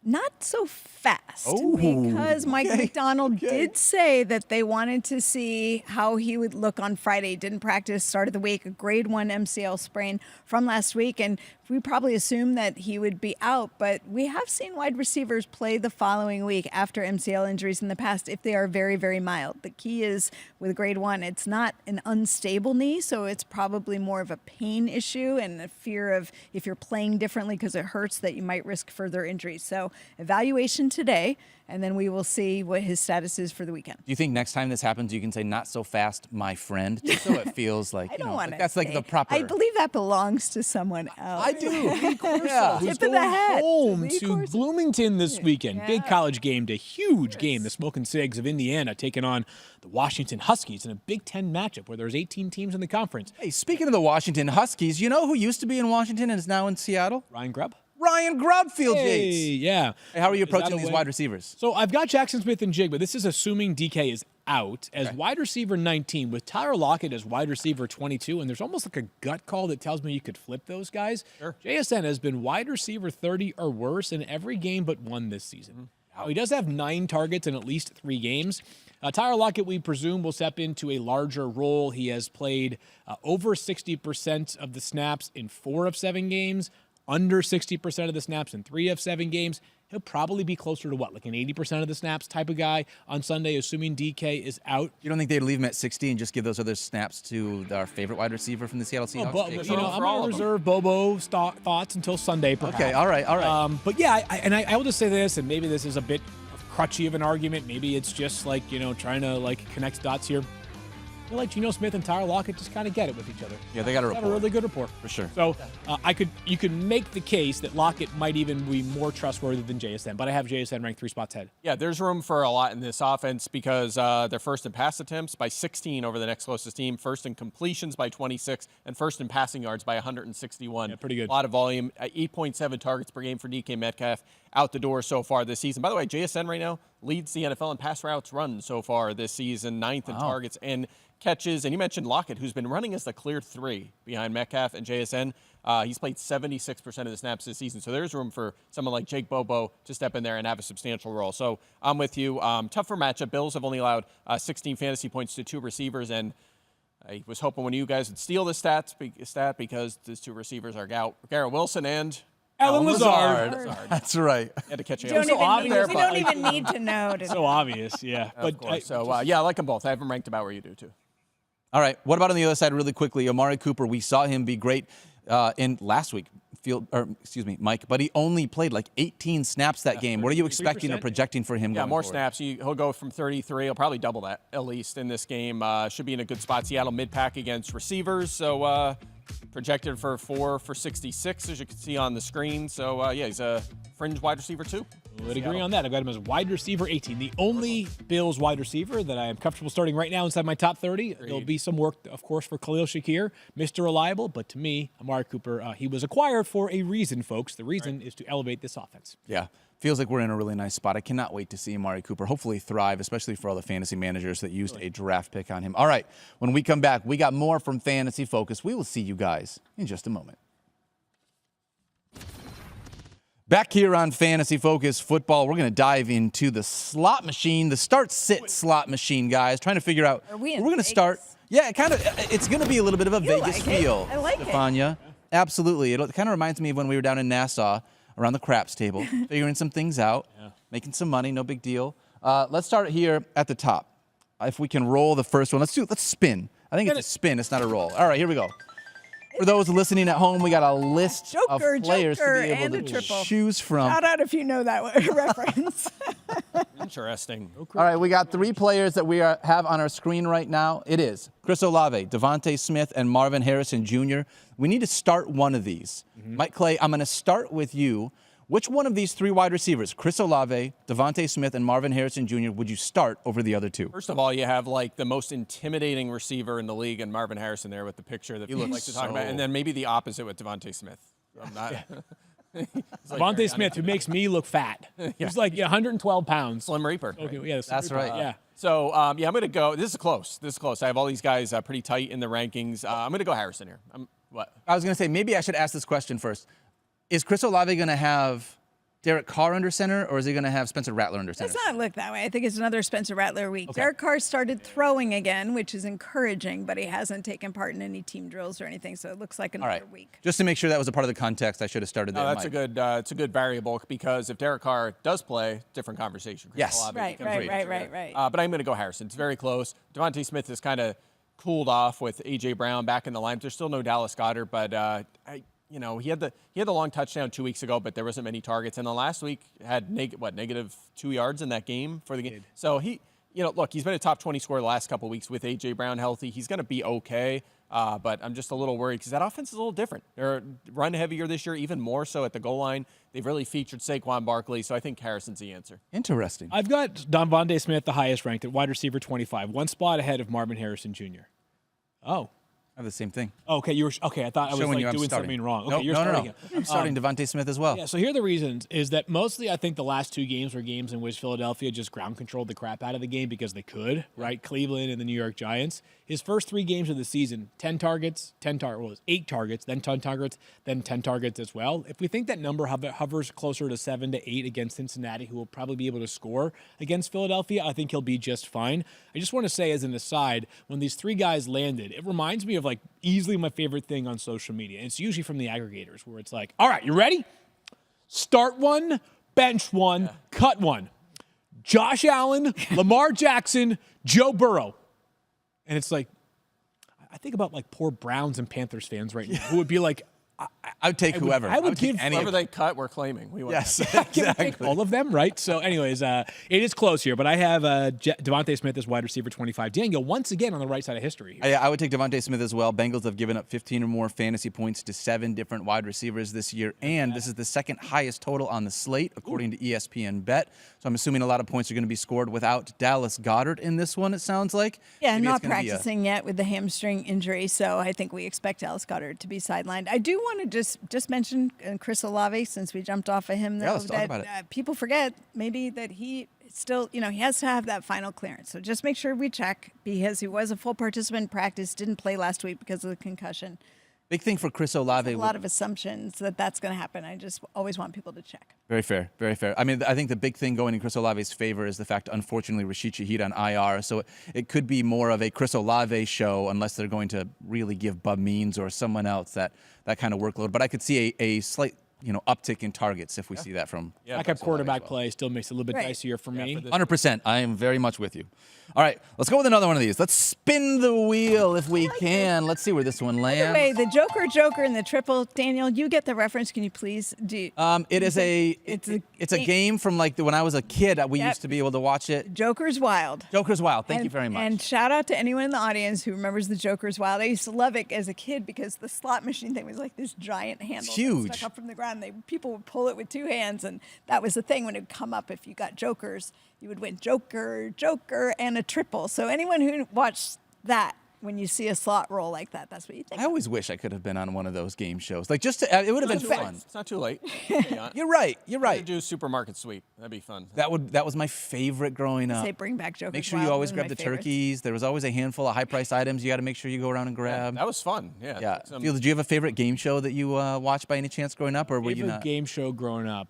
not so fast, because Mike McDonald did say that they wanted to see how he would look on Friday. Didn't practice, start of the week, a grade 1 MCL sprain from last week, and we probably assumed that he would be out, but we have seen wide receivers play the following week after MCL injuries in the past if they are very, very mild. The key is with grade 1, it's not an unstable knee, so it's probably more of a pain issue and a fear of if you're playing differently because it hurts that you might risk further injuries. So evaluation today, and then we will see what his status is for the weekend. Do you think next time this happens, you can say, "Not so fast, my friend," just so it feels like, I don't want to. that's like the proper. I believe that belongs to someone else. I do. Lee Corso, who's Tip of the going hat. home Lee to Corso. Bloomington this weekend. Yeah. Big college game day, huge game. The Smoking Sigs of Indiana taking on the Washington Huskies in a Big Ten matchup where there's 18 teams in the conference. Hey, speaking of the Washington Huskies, you know who used to be in Washington and is now in Seattle? Ryan Grubb. Ryan Grubb fields Yates. Yeah. Hey, how are you Is that approaching a these way? wide receivers? So I've got Jackson Smith and Jigba. This is assuming DK is out as wide receiver 19 with Tyler Lockett as wide receiver 22. And there's almost like a gut call that tells me you could flip those guys. Sure. JSN has been wide receiver 30 or worse in every game but one this season. Now, he does have 9 targets in at least 3 games. Tyler Lockett, we presume, will step into a larger role. He has played over 60% of the snaps in 4 of 7 games, under 60% of the snaps in 3 of 7 games. He'll probably be closer to like an 80% of the snaps type of guy on Sunday, assuming DK is out. You don't think they'd leave him at 60 and just give those other snaps to our favorite wide receiver from the Seattle Seahawks? But, Jake? I'm going to reserve Bobo thoughts until Sunday, perhaps. Okay, all right. But yeah, I will just say this, and maybe this is a bit crutchy of an argument. Maybe it's just like, trying to like connect dots here. I feel like Geno Smith and Tyler Lockett just kind of get it with each other. Yeah, they got a rapport. Have a really good rapport. For sure. So you could make the case that Lockett might even be more trustworthy than JSN, but I have JSN ranked 3 spots ahead. Yeah, there's room for a lot in this offense because they're first in pass attempts by 16 over the next closest team, first in completions by 26, and first in passing yards by 161. Yeah, pretty good. A lot of volume. 8.7 targets per game for DK Metcalf out the door so far this season. By the way, JSN right now leads the NFL in pass routes run so far this season, 9th in targets and catches. And you mentioned Lockett, who's been running as the clear 3 behind Metcalf and JSN. He's played 76% of the snaps this season. So there's room for someone like Jake Bobo to step in there and have a substantial role. So I'm with you. Tougher matchup. Bills have only allowed 16 fantasy points to 2 receivers. And I was hoping one of you guys would steal this stat because these 2 receivers are Garrett Wilson and Alan Lazard. That's right. Had to catch you. We don't, So obvious, we don't even need to know. So obvious, yeah. Of course. So I like them both. I have them ranked about where you do too. All right. What about on the other side really quickly? Amari Cooper, we saw him be great in last week. Mike, but he only played like 18 snaps that game. What are you expecting or projecting for him? Yeah, going more forward? snaps. He'll go from 33. He'll probably double that at least in this game. Should be in a good spot. Seattle mid-pack against receivers. So projected for 4 for 66, as you can see on the screen. So yeah, he's a fringe wide receiver too. Would agree on that. I've got him as wide receiver 18. The only Bills wide receiver that I am comfortable starting right now inside my top 30. There'll be some work, of course, for Khalil Shakir, Mr. Reliable. But to me, Amari Cooper, he was acquired for a reason, folks. The reason is to elevate this offense. Yeah. Feels like we're in a really nice spot. I cannot wait to see Amari Cooper hopefully thrive, especially for all the fantasy managers that used a draft pick on him. All right, when we come back, we got more from Fantasy Focus. We will see you guys in just a moment. Back here on Fantasy Focus Football, we're going to dive into the slot machine, the start-sit slot machine, guys. Trying to figure out Are we where in we're going to start. Vegas? Yeah, it's going to be a little bit of a Vegas like it. feel. I like it. Stephania. Absolutely. It kind of reminds me of when we were down in Nassau around the craps table, figuring some things out, making some money, no big deal. Let's start here at the top. If we can roll the first one, let's spin. I think it's a spin, it's not a roll. All right, here we go. For those listening at home, we got a list of players to be able to choose from. Shout out if you know that reference. Interesting. All right, we got 3 players that we have on our screen right now. It is Chris Olave, Devontae Smith, and Marvin Harrison Jr. We need to start one of these. Mike Clay, I'm going to start with you. Which one of these 3 wide receivers, Chris Olave, Devontae Smith, and Marvin Harrison Jr., would you start over the other 2? First of all, you have like the most intimidating receiver in the league, and Marvin Harrison there with the picture that people like to talk about, and then maybe the opposite with Devontae Smith. I'm not. Devontae Smith, who makes me look fat. He's like 112 pounds. Slim Reaper. Okay, yeah, That's right. Yeah. So, yeah, I'm going to go. This is close. I have all these guys pretty tight in the rankings. I'm going to go Harrison here. What? I was going to say, maybe I should ask this question first. Is Chris Olave going to have Derek Carr under center, or is he going to have Spencer Rattler under center? Let's not look that way. I think it's another Spencer Rattler week. Derek Carr started throwing again, which is encouraging, but he hasn't taken part in any team drills or anything, so it looks like another week. Just to make sure that was a part of the context, I should have started there. That's Mike. it's a good variable, because if Derek Carr does play, different conversation. Chris Yes. Olave Right. But I'm going to go Harrison. It's very close. Devontae Smith has kind of cooled off with A.J. Brown back in the line. There's still no Dallas Goedert, but he had the long touchdown 2 weeks ago, but there wasn't many targets. And the last week had negative 2 yards in that game for the game. So he's been a top 20 scorer the last couple of weeks with A.J. Brown healthy. He's going to be okay, but I'm just a little worried because that offense is a little different. They're run heavier this year, even more so at the goal line. They've really featured Saquon Barkley, so I think Harrison's the answer. Interesting. I've got Devontae Smith, the highest ranked at wide receiver 25, 1 spot ahead of Marvin Harrison Jr. Oh. I have the same thing. Okay, I thought I was Showing like you I'm doing starting. something wrong. Okay, Nope, you're no. starting him. I'm starting Devontae Smith as well. Yeah, so here are the reasons, is that mostly I think the last 2 games were games in which Philadelphia just ground controlled the crap out of the game because they could, right? Cleveland and the New York Giants. His first 3 games of the season, 8 targets, then 10 targets, then 10 targets as well. If we think that number hovers closer to 7 to 8 against Cincinnati, who will probably be able to score against Philadelphia, I think he'll be just fine. I just want to say as an aside, when these 3 guys landed, it reminds me of like easily my favorite thing on social media. And it's usually from the aggregators where it's like, all right, you ready? Start one, bench one, cut one. Josh Allen, Lamar Jackson, Joe Burrow. And it's like, I think about like poor Browns and Panthers fans right now who would be like, I would take whoever. I would take give any. Whoever they cut, we're claiming. We want Yes, that. exactly. all of them, right? So anyways, it is close here, but I have Devontae Smith as wide receiver 25. Daniel, once again on the right side of history here. I would take Devontae Smith as well. Bengals have given up 15 or more fantasy points to 7 different wide receivers this year, and this is the second highest total on the slate, according to ESPN Bet. So I'm assuming a lot of points are going to be scored without Dallas Goedert in this one, it sounds like. Yeah, Maybe not it's gonna be practicing yet with the hamstring injury, so I think we expect Dallas Goedert to be sidelined. I do want to just mention Chris Olave, since we jumped off of him, though, let's talk that about it. People forget maybe that he still, he has to have that final clearance. So just make sure we check, because he was a full participant in practice, didn't play last week because of the concussion. Big thing for Chris Olave. A lot of assumptions that that's going to happen. I just always want people to check. Very fair, very fair. I mean, I think the big thing going in Chris Olave's favor is the fact, unfortunately, Rashid Shaheed on IR. So it could be more of a Chris Olave show unless they're going to really give Bub Means or someone else that kind of workload. But I could see a slight uptick in targets if we see that from. Yeah, Backup Olave quarterback as well. play still makes it a little bit Right. dicier for me. 100%. I am very much with you. All right, let's go with another one of these. Let's spin the wheel if we can. Let's see where this one lands. Wait, the Joker, and the triple. Daniel, you get the reference. Can you please do? It's a game from like when I was a kid. We Yep. used to be able to watch it. Joker's Wild. Joker's Wild. Thank you very much. And shout out to anyone in the audience who remembers the Joker's Wild. I used to love it as a kid because the slot machine thing was like this giant handle. that huge. Stuck up from the ground. People would pull it with 2 hands, and that was the thing when it would come up. If you got Jokers, you would win Joker, and a triple. So anyone who watched that, when you see a slot roll like that, that's what you think. I always wish I could have been on one of those game shows. Like it would have been fun. It's not too late. You're right. You're Right. right. Do supermarket sweep. That'd be fun. That was my favorite growing up. Say bring back Joker's Make sure you Wild, always one of grab my the favorites. turkeys. There was always a handful of high-priced items you got to make sure you go around and grab. That was fun. Yeah. Yeah. Phil, did you have a favorite game show that you watched by any chance growing up, or were you Favorite not? game show growing up,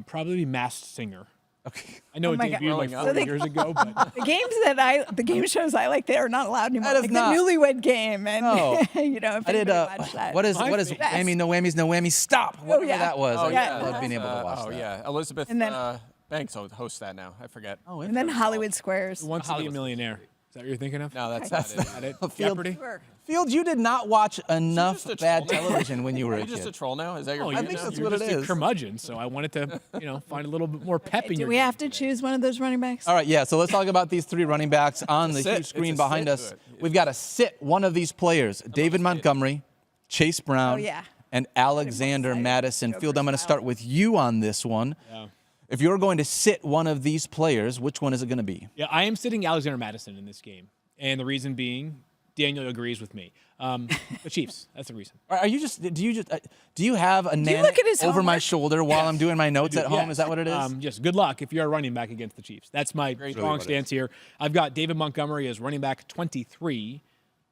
probably Masked Singer. Okay. I know Oh it my God. debuted like Growing up. 40 years ago, but The game shows I like, they are not allowed anymore. That is Like not- the Newlywed Game, and No. if I did. anybody watched that. What is My whammy? favorite. No whammies, no whammies. Stop. Whatever yeah. that was. Oh, I yeah. loved being able to watch Oh that. yeah. Elizabeth And then- Banks hosts that now. I forget. Oh, And then Hollywood Squares. Who Wants to Be a Millionaire. Is that what you're thinking of? No, that's not it. It? Field- Jeopardy? Field, you did not watch enough just a bad troll now? television when you were Are a you just a kid. troll now? Is that your? Oh, I think that's you're what it just is. a curmudgeon, so I wanted to, find a little bit more pep in Do your we game have to today. choose one of those running backs? All right, yeah. So let's talk about these 3 running backs on the sit. huge It's screen a behind sit us. to it. We've got to sit one of these players: David Montgomery, Chase Brown, Oh, yeah. and Alexander excited. Madison. Joker Field, I'm going to style. start with you on this one. Yeah. If you're going to sit one of these players, which one is it going to be? Yeah, I am sitting Alexander Madison in this game. And the reason being, Daniel agrees with me. The Chiefs, that's the reason. Are you just? Do you have a nanny look at his over my homework? shoulder while I'm doing my notes at home? Yes. Is that what it is? Yes, good luck if you're a running back against the Chiefs. That's my what strong it stance here. I've got David Montgomery as running back 23,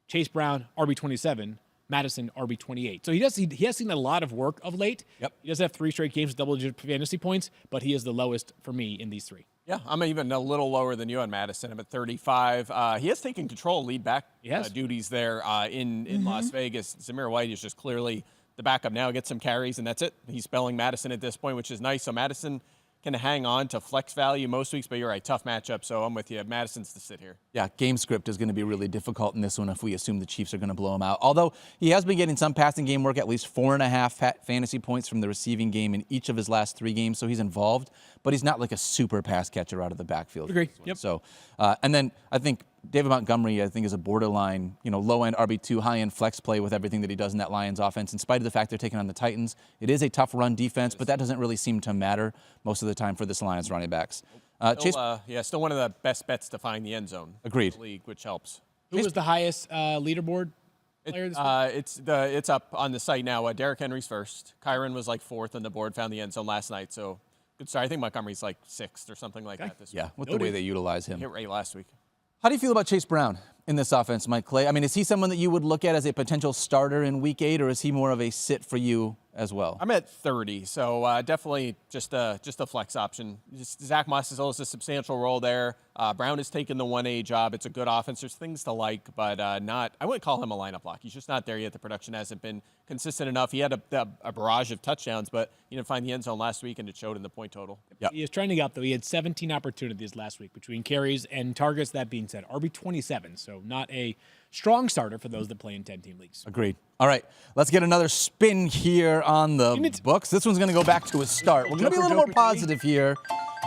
Chase Brown, RB 27, Madison, RB 28. So he has seen a lot of work of late. Yep. He does have 3 straight games with double-digit fantasy points, but he is the lowest for me in these 3. Yeah, I'm even a little lower than you on Madison. I'm at 35. He has taken control, lead back Yes. duties there in Las Vegas. Zamir White is just clearly the backup now. Gets some carries, and that's it. He's spelling Madison at this point, which is nice. So Madison can hang on to flex value most weeks, but you're right, tough matchup. So I'm with you. Madison's to sit here. Yeah, game script is going to be really difficult in this one if we assume the Chiefs are going to blow him out. Although he has been getting some passing game work, at least 4.5 fantasy points from the receiving game in each of his last 3 games, so he's involved. But he's not like a super pass catcher out of the backfield. Agree. Yep. So, and then I think David Montgomery, is a borderline, low-end RB2, high-end flex play with everything that he does in that Lions offense. In spite of the fact they're taking on the Titans, it is a tough run defense, but that doesn't really seem to matter most of the time for this Lions running backs. Chase, Still one of the best bets to find the end zone. Agreed. In the league, which helps. Who was the highest leaderboard player this week? It's up on the site now. Derrick Henry's first. Kyron was like 4th on the board. Found the end zone last night. So good start. I think Montgomery's like 6th or something like that this week. yeah, with the way they utilize him. Hit rate last week. How do you feel about Chase Brown in this offense, Mike Clay? I mean, is he someone that you would look at as a potential starter in Week 8, or is he more of a sit for you as well? I'm at 30, so definitely just a flex option. Zach Moss has always a substantial role there. Brown has taken the 1A job. It's a good offense. There's things to like, but not. I wouldn't call him a lineup lock. He's just not there yet. The production hasn't been consistent enough. He had a barrage of touchdowns, but he didn't find the end zone last week, and it showed in the point total. Yep. He is trending up, though. He had 17 opportunities last week between carries and targets. That being said, RB 27, so not a strong starter for those that play in 10-team leagues. Agreed. All right, let's get another spin here on the books. This one's going to go back to a start. We're going to be a little more positive here.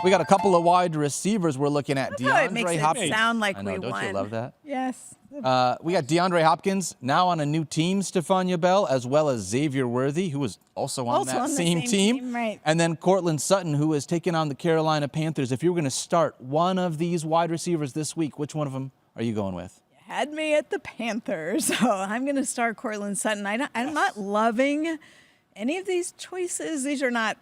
We got a couple of wide receivers we're looking at. That's how it makes DeAndre it Hopkins. sound like I know, we don't won. you love that? Yes. We got DeAndre Hopkins now on a new team, Stephania Bell, as well as Xavier Worthy, who was also on that on the same team. right. And then Cortland Sutton, who is taking on the Carolina Panthers. If you were going to start one of these wide receivers this week, which one of them are you going with? Had me at the Panthers, so I'm going to start Cortland Sutton. I'm not loving any of these choices. These are not,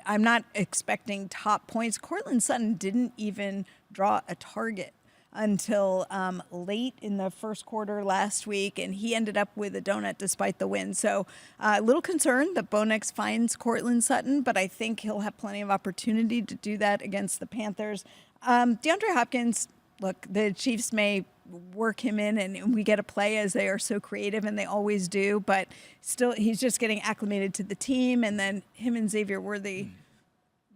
I'm not expecting top points. Cortland Sutton didn't even draw a target until late in the first quarter last week, and he ended up with a donut despite the win. So a little concerned that Bo Nix finds Cortland Sutton, but I think he'll have plenty of opportunity to do that against the Panthers. DeAndre Hopkins, look, the Chiefs may work him in, and we get a play as they are so creative, and they always do. But still, he's just getting acclimated to the team, and then him and Xavier Worthy.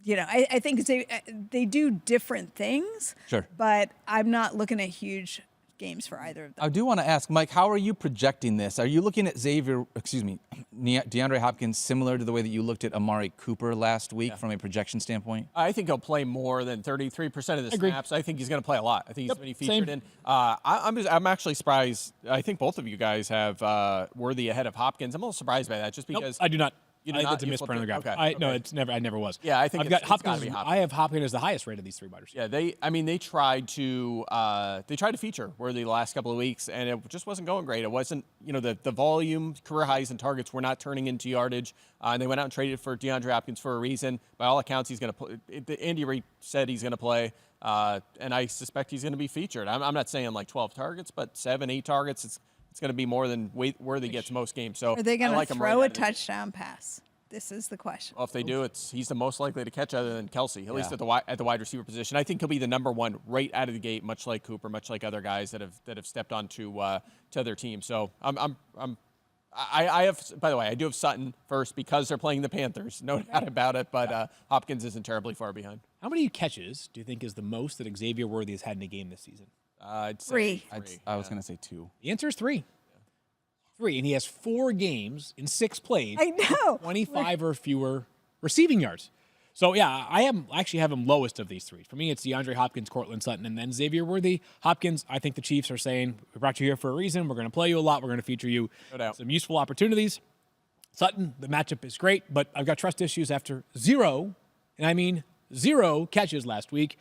I think they do different things. Sure. But I'm not looking at huge games for either of them. I do want to ask, Mike, how are you projecting this? Are you looking at DeAndre Hopkins similar to the way that you looked at Amari Cooper last week from a projection standpoint? I think he'll play more than 33% of the snaps. I think he's going to play a lot. I think he's going to be featured in. I'm actually surprised. I think both of you guys have Worthy ahead of Hopkins. I'm a little surprised by that, just because. I do not. You I think it's a misprint on the graph. Okay. No, it's never. I never was. Yeah, I think I've got it's gotta Hopkins. be Hopkins. I have Hopkins as the highest rated of these 3 wide receivers. Yeah, they tried to feature Worthy the last couple of weeks, and it just wasn't going great. It wasn't, the volume, career highs and targets were not turning into yardage. And they went out and traded for DeAndre Hopkins for a reason. By all accounts, he's going to play. Andy Reid said he's going to play, and I suspect he's going to be featured. I'm not saying like 12 targets, but 7, 8 targets. It's going to be more than Worthy gets most games. So Are they going to like throw a touchdown pass? This is the question. Well, if they do, he's the most likely to catch other than Kelsey, at least at the wide receiver position. I think he'll be the number one right out of the gate, much like Cooper, much like other guys that have stepped onto to their team. So I have, by the way, I do have Sutton first because they're playing the Panthers, no doubt about it. But Hopkins isn't terribly far behind. How many catches do you think is the most that Xavier Worthy has had in a game this season? I'd say 3. I was going to say 2. The answer is 3. 3, and he has 4 games in 6 plays. I know. 25 or fewer receiving yards. So, yeah, I actually have him lowest of these 3. For me, it's DeAndre Hopkins, Cortland Sutton, and then Xavier Worthy. Hopkins, I think the Chiefs are saying, we brought you here for a reason. We're going to play you a lot. We're going to feature you. No doubt. Some useful opportunities. Sutton, the matchup is great, but I've got trust issues after 0, and I mean 0 catches last week.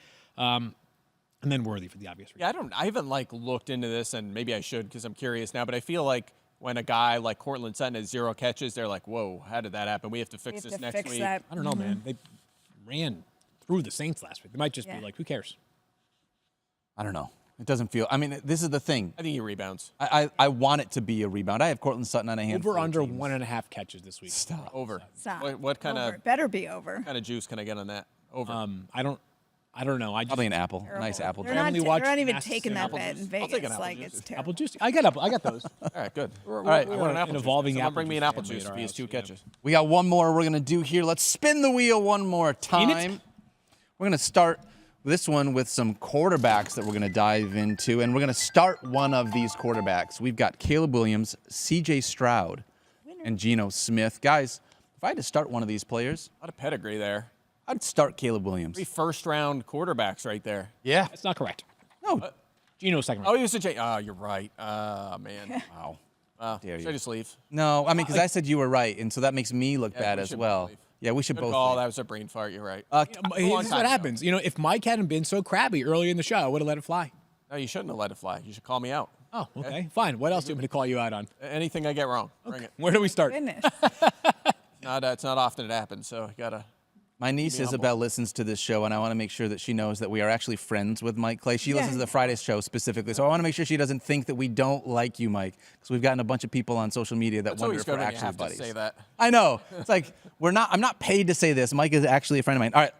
And then Worthy for the obvious reason. Yeah, I haven't looked into this, and maybe I should because I'm curious now, but I feel like when a guy like Cortland Sutton has 0 catches, they're like, whoa, how did that happen? We have to fix this next week. I don't know, man. They ran through the Saints last week. They might just be like, who cares? I don't know. It doesn't feel. I mean, this is the thing. I think he rebounds. I want it to be a rebound. I have Cortland Sutton on a handful. Over under of teams. 1.5 catches this week. Stop. Over. Stop. What kind Over. of Better be over. kind of juice can I get on that? Over. I don't know. Probably an apple. A nice apple. They're juice. not, they're not even Massive taking that apple bet juice. in I'll take Vegas. an apple Like, juice. it's terrible. Apple juice. I got those. All right, good. All right. I want an apple An juice. evolving Someone apple bring me an juice apple family juice at if our he has house, 2 yeah. catches. We got one more we're going to do here. Let's spin the wheel one more time. We're going to start this one with some quarterbacks that we're going to dive into, and we're going to start one of these quarterbacks. We've got Caleb Williams, CJ Stroud, and Geno Smith. Guys, if I had to start one of these players, A lot of pedigree there. I'd start Caleb Williams. 3 first-round quarterbacks right there. Yeah. That's not correct. No. Geno second Oh, round. he was a J. Oh, you're right. Man. Wow. Dare Should you. I just leave? No, I mean, because I said you were right, and so that makes me look bad we as should well. both leave. Yeah, we should Good both. call. leave. That was a brain fart. You're right. This long is time what ago. happens. If Mike hadn't been so crabby earlier in the show, I would have let it fly. No, you shouldn't have let it fly. You should call me out. Oh, okay. Fine. What else do you want me to call you out on? Anything I get wrong, bring it. Where do we start? Goodness. It's not often it happens, so you gotta. My niece Isabel listens to this show, and I want to make sure that she knows that we are actually friends with Mike Clay. She listens to the Friday show specifically, so I want to make sure she doesn't think that we don't like you, Mike, because we've gotten a bunch of people on social media that It's wonder always if good we're when you actually have buddies. to say that. I know. It's like I'm not paid to say this. Mike is actually a friend of mine. All right.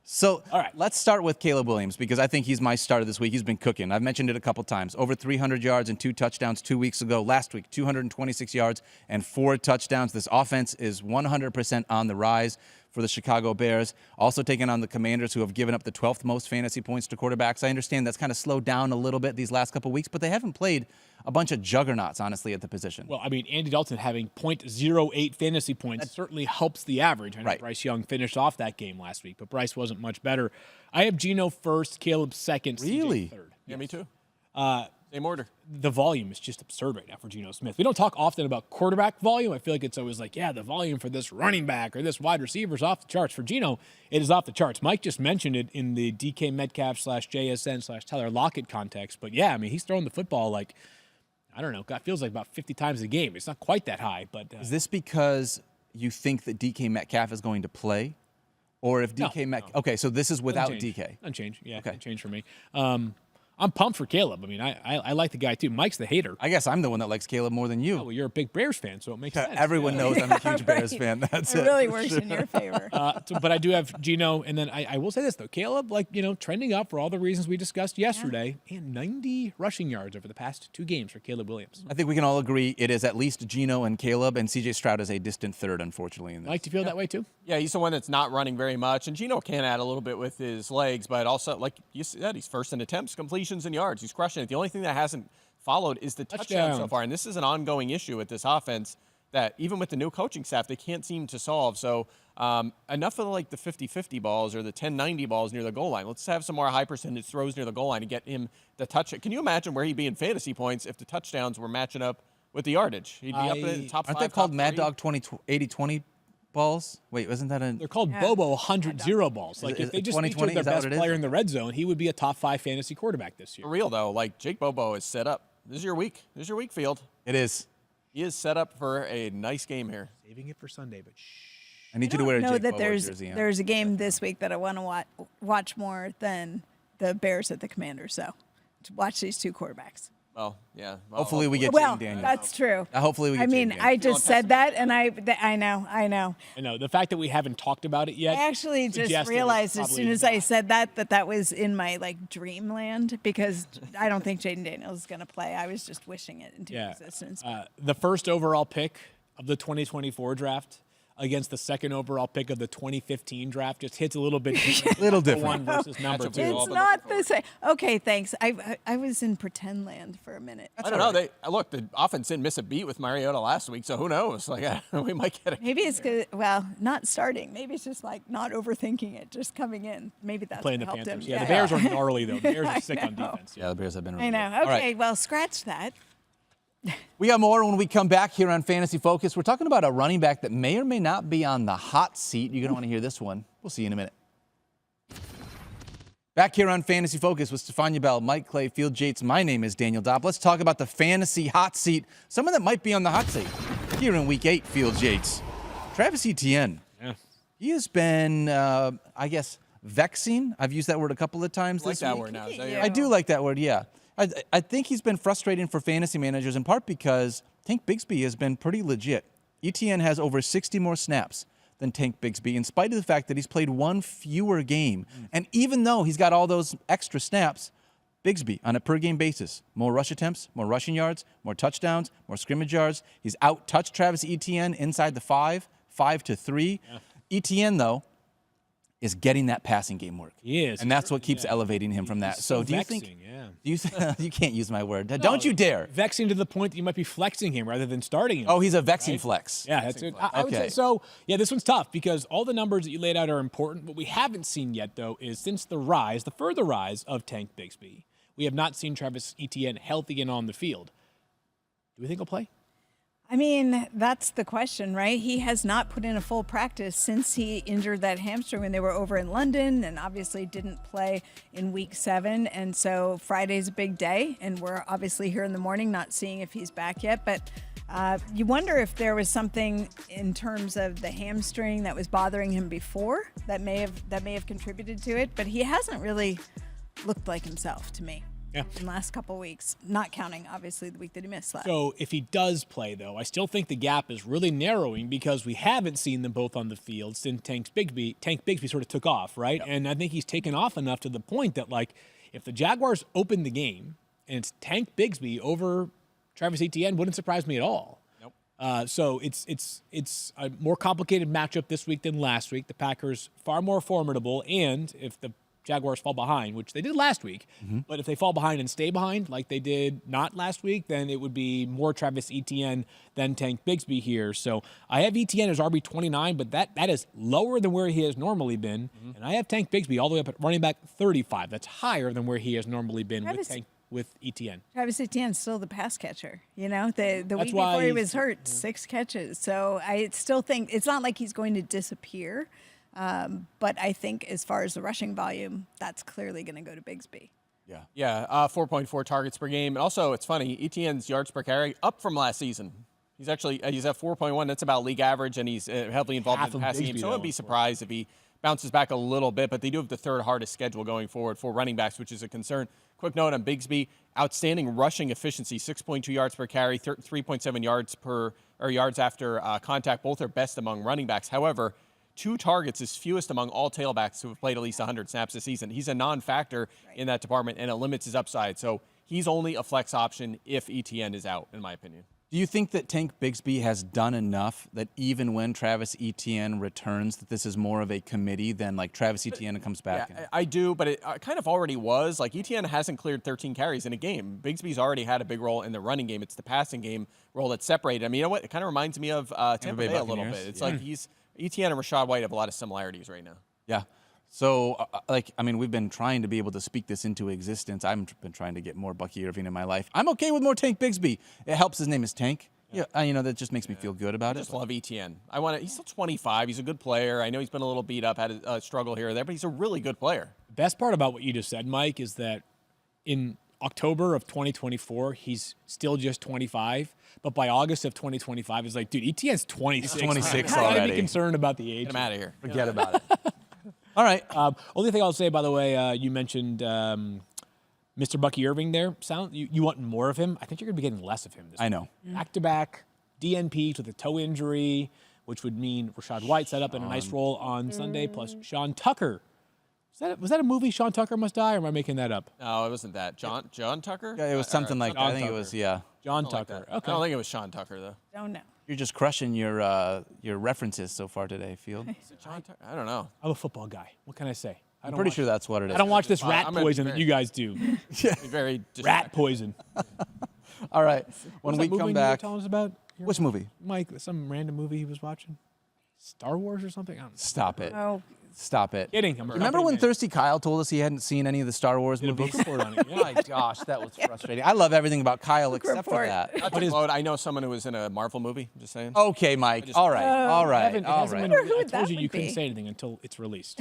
So let's start with Caleb Williams because I think he's my starter this week. He's been cooking. I've mentioned it a couple times. Over 300 yards and 2 touchdowns 2 weeks ago. Last week, 226 yards and 4 touchdowns. This offense is 100% on the rise for the Chicago Bears. Also taking on the Commanders, who have given up the 12th most fantasy points to quarterbacks. I understand that's kind of slowed down a little bit these last couple weeks, but they haven't played a bunch of juggernauts, honestly, at the position. Well, I mean, Andy Dalton having .08 fantasy points certainly helps the average. I know Right. Bryce Young finished off that game last week, but Bryce wasn't much better. I have Geno first, Caleb second, Really? CJ third. Yeah, me too. Uh, Same order. the volume is just absurd right now for Geno Smith. We don't talk often about quarterback volume. I feel like it's always like, yeah, the volume for this running back or this wide receiver is off the charts. For Geno, it is off the charts. Mike just mentioned it in the DK Metcalf /JSN /Tyler Lockett context. But yeah, I mean, he's throwing the football like, I don't know, it feels like about 50 times a game. It's not quite that high, but Is this because you think that DK Metcalf is going to play? Or if DK Metcalf... Okay, so this is without doesn't change. DK. Doesn't change. Yeah, Okay. doesn't change for me. I'm pumped for Caleb. I mean, I like the guy too. Mike's the hater. I guess I'm the one that likes Caleb more than you. Oh, well, you're a big Bears fan, so it makes sense. Everyone knows I'm a huge Bears fan. That's It it. really works in your favor. But I do have Gino, and then I will say this though, Caleb, trending up for all the reasons we discussed yesterday, and 90 rushing yards over the past 2 games for Caleb Williams. I think we can all agree it is at least Gino and Caleb, and CJ Stroud is a distant third, unfortunately. In this. Like to feel that way too? Yeah, he's the one that's not running very much, and Gino can add a little bit with his legs, but also, like you said, he's first in attempts, completions, and yards. He's crushing it. The only thing that hasn't followed is the touchdown so far, and this is an ongoing issue with this offense that even with the new coaching staff, they can't seem to solve. So enough of like the 50-50 balls or the 10-90 balls near the goal line. Let's have some more high percentage throws near the goal line to get him the touch. Can you imagine where he'd be in fantasy points if the touchdowns were matching up with the yardage? He'd be up in the top 5. Aren't they called Mad Dog 80-20 balls? Wait, wasn't that a... They're called Bobo 100-0 balls. Like if they just featured their best player in the red zone, he would be a top 5 fantasy quarterback this year. For real though, like Jake Bobo is set up. This is your week. This is your week, Field. It is. He is set up for a nice game here. Saving it for Sunday, but I need you to wear a know Jake that Bobo there's jersey. there's a game this week that I want to watch more than the Bears at the Commanders. So to watch these 2 quarterbacks. Well, yeah. Well, Hopefully we get Well, Jaden Daniels. that's true. Hopefully we get I mean, Jaden I Daniels. just said that, and I know. I know the fact that we haven't talked about it yet. I actually just suggests that realized it's as soon probably as I not. said that was in my like dreamland because I don't think Jaden Daniels is going to play. I was just wishing it into existence. The first overall pick of the 2024 draft against the second overall pick of the 2015 draft just hits a little bit different. Little Number different. 1 versus number Matchup 2. is It's all been not looking the same. Okay, thanks. I was in pretend land for a minute. I don't know. Look, the offense didn't miss a beat with Mariota last week, so who knows? Like we might get it. Maybe it's good. Well, not starting. Maybe it's just like not overthinking it, just coming in. Maybe that's Playing the what helped Panthers. him. Yeah, the Bears are gnarly though. The Bears are sick on know. defense. Yeah, the Bears have been I really know. good. All Okay, right. well, scratch that. We got more when we come back here on Fantasy Focus. We're talking about a running back that may or may not be on the hot seat. You're going to want to hear this one. We'll see you in a minute. Back here on Fantasy Focus with Stephania Bell, Mike Clay, Field Yates. My name is Daniel Dopp. Let's talk about the fantasy hot seat. Someone that might be on the hot seat here in Week 8, Field Yates. Travis Etienne. Yeah. He has been, I guess, vexing. I've used that word a couple of times Like this that week. word now. Is that Yeah. your- I do like that word, yeah. I think he's been frustrating for fantasy managers in part because Tank Bigsby has been pretty legit. ETN has over 60 more snaps than Tank Bigsby in spite of the fact that he's played 1 fewer game. And even though he's got all those extra snaps, Bigsby on a per-game basis, more rush attempts, more rushing yards, more touchdowns, more scrimmage yards. He's out-touched Travis Etienne inside the 5 to 3. Yeah. Etienne, though, is getting that passing game work. He is. And that's what keeps elevating him from that. He's So so do you vexing, think yeah. do you you can't use my word. Don't you dare. Vexing to the point that you might be flexing him rather than starting him. Oh, he's a vexing flex. Yeah, that's it. I would say Okay. so. Yeah, this one's tough because all the numbers that you laid out are important. What we haven't seen yet, though, is since the further rise of Tank Bigsby, we have not seen Travis Etienne healthy and on the field. Do we think he'll play? I mean, that's the question, right? He has not put in a full practice since he injured that hamstring when they were over in London and obviously didn't play in week 7. And so Friday's a big day, and we're obviously here in the morning not seeing if he's back yet. But you wonder if there was something in terms of the hamstring that was bothering him before that may have contributed to it. But he hasn't really looked like himself to me. Yeah. In the last couple of weeks, not counting obviously the week that he missed last. So if he does play, though, I still think the gap is really narrowing because we haven't seen them both on the field since Tank Bigsby sort of took off, right? Yep. And I think he's taken off enough to the point that, like, if the Jaguars open the game and it's Tank Bigsby over Travis Etienne, wouldn't surprise me at all. Nope. So it's a more complicated matchup this week than last week. The Packers far more formidable, and if the Jaguars fall behind, which they did last week, but if they fall behind and stay behind like they did not last week, then it would be more Travis Etienne than Tank Bigsby here. So I have Etienne as RB29, but that is lower than where he has normally been. And I have Tank Bigsby all the way up at running back 35. That's higher than where he has normally been with Etienne. Travis Etienne's still the pass catcher. You know, the week why before he he's- was hurt, 6 catches. So I still think it's not like he's going to disappear. But I think as far as the rushing volume, that's clearly going to go to Bigsby. Yeah, 4.4 targets per game. And also, it's funny, Etienne's yards per carry up from last season. He's at 4.1. That's about league average, and he's heavily involved Half in the of passing Bigsby, game. So I though, wouldn't be surprised if he bounces back a little bit, but they do have the third hardest schedule going forward for running backs, which is a concern. Quick note on Bigsby, outstanding rushing efficiency, 6.2 yards per carry, 3.7 yards after contact. Both are best among running backs. However, 2 targets is fewest among all tailbacks who have played at least 100 snaps this season. He's a non-factor in that department, and it limits his upside. So he's only a flex option if ETN is out, in my opinion. Do you think that Tank Bigsby has done enough that even when Travis Etienne returns, that this is more of a committee than like Travis Etienne comes back? Yeah, I do, but it kind of already was. Like Etienne hasn't cleared 13 carries in a game. Bigsby's already had a big role in the running game. It's the passing game role that's separated. I mean, you know what? It kind of reminds me of Tampa Bay a little bit. It's like Etienne and Rachaad White have a lot of similarities right now. Yeah. So, we've been trying to be able to speak this into existence. I've been trying to get more Bucky Irving in my life. I'm okay with more Tank Bigsby. It helps his name is Tank. Yeah, that just makes me feel good about it. I just love Etienne. He's still 25. He's a good player. I know he's been a little beat up, had a struggle here or there, but he's a really good player. The best part about what you just said, Mike, is that in October of 2024, he's still just 25. But by August of 2025, it's like, dude, Etienne's 26. He's 26 I already. gotta be concerned about the age. Get him out of here. Forget about it. All right. Only thing I'll say, by the way, you mentioned Mr. Bucky Irving there. You want more of him? I think you're going to be getting less of him this I know. Back-to-back DNPs with a toe injury, which would mean Rachaad White set up in a nice role on Sunday, plus Sean Tucker. Was that a movie, Sean Tucker Must Die, or am I making that up? No, it wasn't that. John Tucker? Yeah, it was something like that. I think it was, yeah. John Like Tucker. that. Okay. I don't think it was Sean Tucker, though. Don't know. You're just crushing your references so far today, Field. Is it John Tucker? I don't know. I'm a football guy. What can I say? I'm pretty sure that's what it is. I don't watch this rat I'm gonna be poison that very- you guys do. Be very Rat distracted. poison. All right. When What was we that movie come you were back, telling us about? which movie? Mike, some random movie he was watching? Star Wars or something? I don't know. Stop it. Oh, Stop it. Kidding. Remember when Thirsty Kyle told us he hadn't seen any of the Star Wars Did a book movies? report on it. Yeah. My gosh, that was frustrating. I love everything about Kyle except for report. that. Not to gloat, I know someone who was in a Marvel movie. I'm just saying. Okay, Mike. All right. All right. It All hasn't right. been- who I that told you would you couldn't be. say anything until it's released.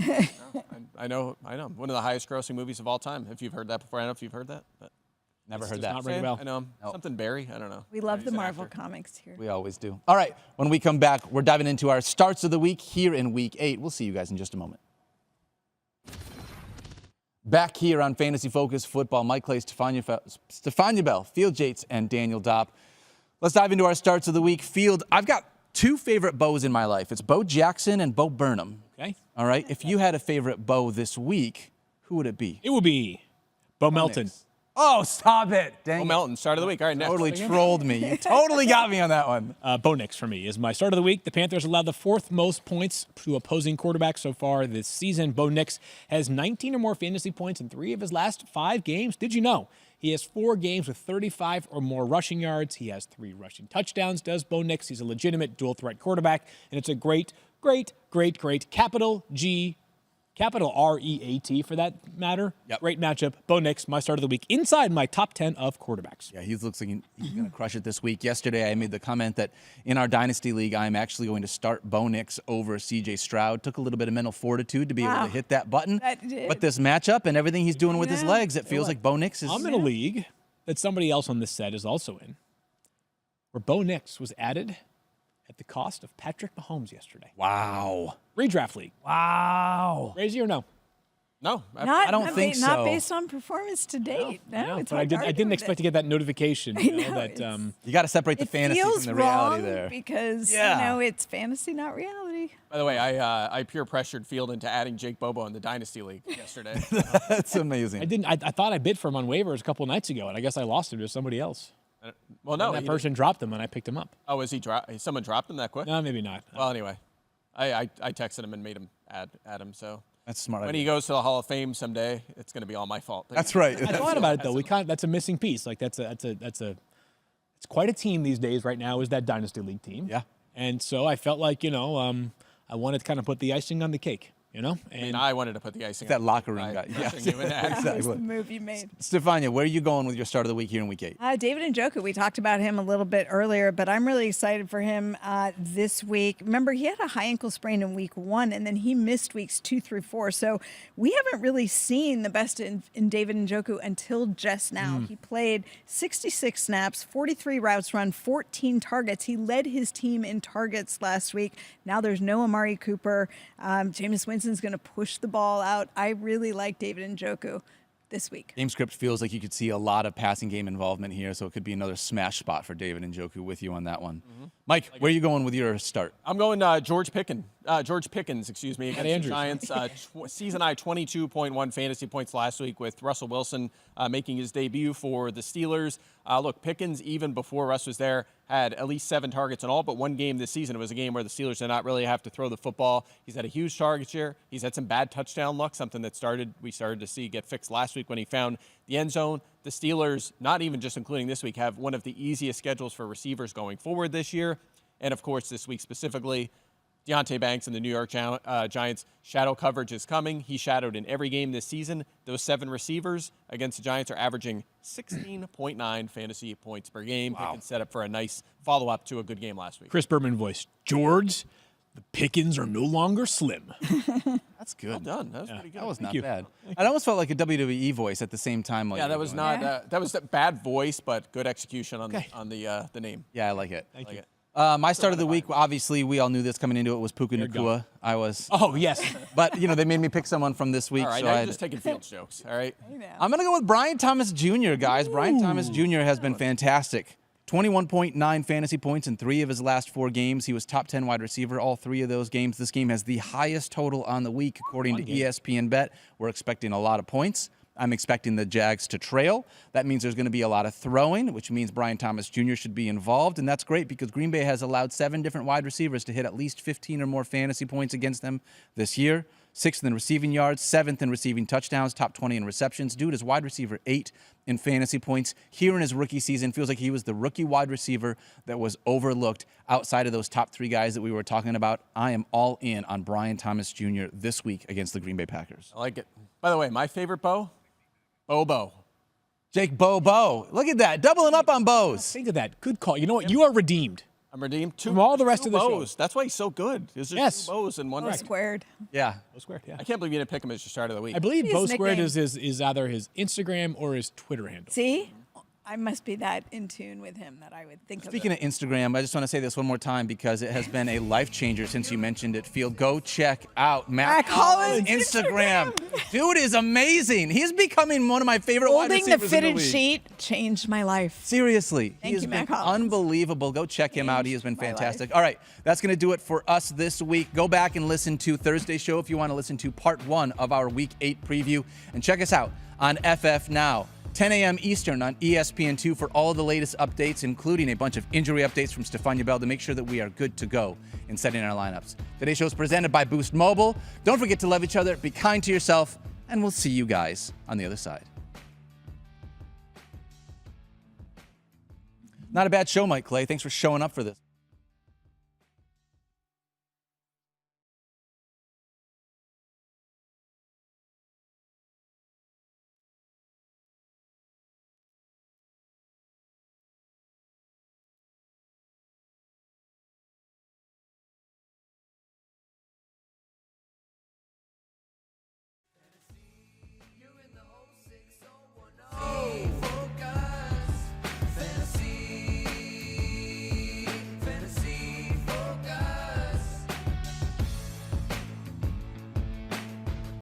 I know. One of the highest grossing movies of all time. If you've heard that before, I don't know if you've heard that. But Never This heard does that. not ring a bell. I know him. Something Barry. I don't know. we love He's the an Marvel actor. comics here. We always do. All right. When we come back, we're diving into our starts of the week here in Week 8. We'll see you guys in just a moment. Back here on Fantasy Focus Football, Mike Clay, Stephania Bell, Field Yates, and Daniel Dopp. Let's dive into our starts of the week. Field, I've got 2 favorite bows in my life. It's Bo Jackson and Bo Burnham. Okay. All right. If you had a favorite bow this week, who would it be? It will be Bo Melton. Oh, stop it. Dang Oh, it. Melton, start of the week. All right, next. Totally trolled me. You totally got me on that one. Bo Nix for me is my start of the week. The Panthers allowed the 4th most points to opposing quarterbacks so far this season. Bo Nix has 19 or more fantasy points in 3 of his last 5 games. Did you know? He has 4 games with 35 or more rushing yards. He has 3 rushing touchdowns, does Bo Nix. He's a legitimate dual threat quarterback, and it's a great capital G, capital R-E-A-T for that matter. Yep. Great matchup. Bo Nix, my start of the week, inside my top 10 of quarterbacks. Yeah, he looks like he's going to crush it this week. Yesterday, I made the comment that in our Dynasty League, I'm actually going to start Bo Nix over CJ Stroud. Took a little bit of mental fortitude to be able to hit that button. That did. But this matchup and everything he's doing with his Yeah. legs, it feels like Bo Nix is... I'm in a league that somebody else on this set is also in, where Bo Nix was added at the cost of Patrick Mahomes yesterday. Wow. Redraft league. Wow. Crazy or no? No. Not, I don't not think ba- Not so. based on performance to date. No, it's but hard to I argue didn't with expect it. to get that notification. I You know, know, that it's- You got to separate the It fantasy feels from the reality wrong there. because Yeah. it's fantasy, not reality. By the way, I peer pressured Field into adding Jake Bobo in the Dynasty League yesterday. That's amazing. I didn't. I thought I bid for him on waivers a couple of nights ago, and I guess I lost him to somebody else. Well, no. And that he person dropped him, and I picked him up. didn't. Oh, is he someone dropped him that quick? No, maybe not. Well, anyway, I texted him and made him add him. So That's smart. when idea. he goes to the Hall of Fame someday, it's going to be all my fault. That's right. I thought about it though. That's a missing piece. Like it's quite a team these days. Right now is that Dynasty League team. Yeah. And so I felt like I wanted to kind of put the icing on the cake. And I wanted to put the icing. That on locker room by guy. pressuring Yeah. you into adding. That was Exactly. the move you made. Stefania, where are you going with your start of the week here in Week 8? David Njoku, we talked about him a little bit earlier, but I'm really excited for him this week. Remember, he had a high ankle sprain in week 1, and then he missed weeks 2 through 4. So we haven't really seen the best in David Njoku until just now. He played 66 snaps, 43 routes run, 14 targets. He led his team in targets last week. Now there's no Amari Cooper. Jameis Winston's Wilson's going to push the ball out. I really like David Njoku this week. Game script feels like you could see a lot of passing game involvement here, so it could be another smash spot for David Njoku with you on that one. Mike, where are you going with your start? I'm going George Pickens, excuse me, against the Giants. Season high 22.1 fantasy points last week with Russell Wilson making his debut for the Steelers. Look, Pickens, even before Russ was there, had at least 7 targets in all but one game this season. It was a game where the Steelers did not really have to throw the football. He's had a huge target share. He's had some bad touchdown luck, something that we started to see get fixed last week when he found the end zone. The Steelers, not even just including this week, have one of the easiest schedules for receivers going forward this year. And, of course, this week specifically, Deontay Banks and the New York Giants shadow coverage is coming. He shadowed in every game this season. Those 7 receivers against the Giants are averaging 16.9 fantasy points per game. Wow. Pickens set up for a nice follow-up to a good game last week. Chris Berman voice. George, the Pickens are no longer slim. That's good. Well done. That was pretty good. That was not bad. I almost felt like a WWE voice at the same time. Yeah, that was not. That was a bad voice, but good execution on the name. Yeah, I like it. Thank you. My start of the week, obviously, we all knew this coming into it, was Puka Nacua. I was. Oh, yes. But, they made me pick someone from this week. All right, so now you're just taking Fields jokes, all right? I'm going to go with Brian Thomas Jr., guys. Brian Thomas Jr. has been fantastic. 21.9 fantasy points in 3 of his last 4 games. He was top 10 wide receiver all 3 of those games. This game has the highest total on the week, according to ESPN Bet. We're expecting a lot of points. I'm expecting the Jags to trail. That means there's going to be a lot of throwing, which means Brian Thomas Jr. should be involved, and that's great because Green Bay has allowed 7 different wide receivers to hit at least 15 or more fantasy points against them this year. 6th in receiving yards, 7th in receiving touchdowns, top 20 in receptions. Dude is wide receiver 8 in fantasy points. Here in his rookie season, feels like he was the rookie wide receiver that was overlooked outside of those top 3 guys that we were talking about. I am all in on Brian Thomas Jr. this week against the Green Bay Packers. I like it. By the way, my favorite Bobo. Jake Bobo. Look at that. Doubling up on Bows. Think of that. Good call. You know what? You are redeemed. I'm redeemed. From all the rest of the Bows. show. That's why he's so good. There's just 2 Bows in one night. Squared. Yeah. Bo Squared, yeah. I can't believe you didn't pick him as your start of the week. I believe His Bo Squared nickname. is either his Instagram or his Twitter handle. See? I must be that in tune with him that I would think Speaking of of Instagram, I just want to say this one more time because it has been a life changer since you mentioned it. Field, go check out Matt Collins' Instagram. Dude is amazing. He's becoming one of my favorite wide Holding the receivers in the fitted league. sheet changed my life. Seriously, he Thank has you, been Matt Collins. unbelievable. Go check him out. He has been Changed my life. fantastic. All right, that's going to do it for us this week. Go back and listen to Thursday's show if you want to listen to part 1 of our Week 8 preview. And check us out on FF Now. 10 a.m. Eastern on ESPN2 for all the latest updates, including a bunch of injury updates from Stephania Bell to make sure that we are good to go in setting our lineups. Today's show is presented by Boost Mobile. Don't forget to love each other, be kind to yourself, and we'll see you guys on the other side. Not a bad show, Mike Clay. Thanks for showing up for this.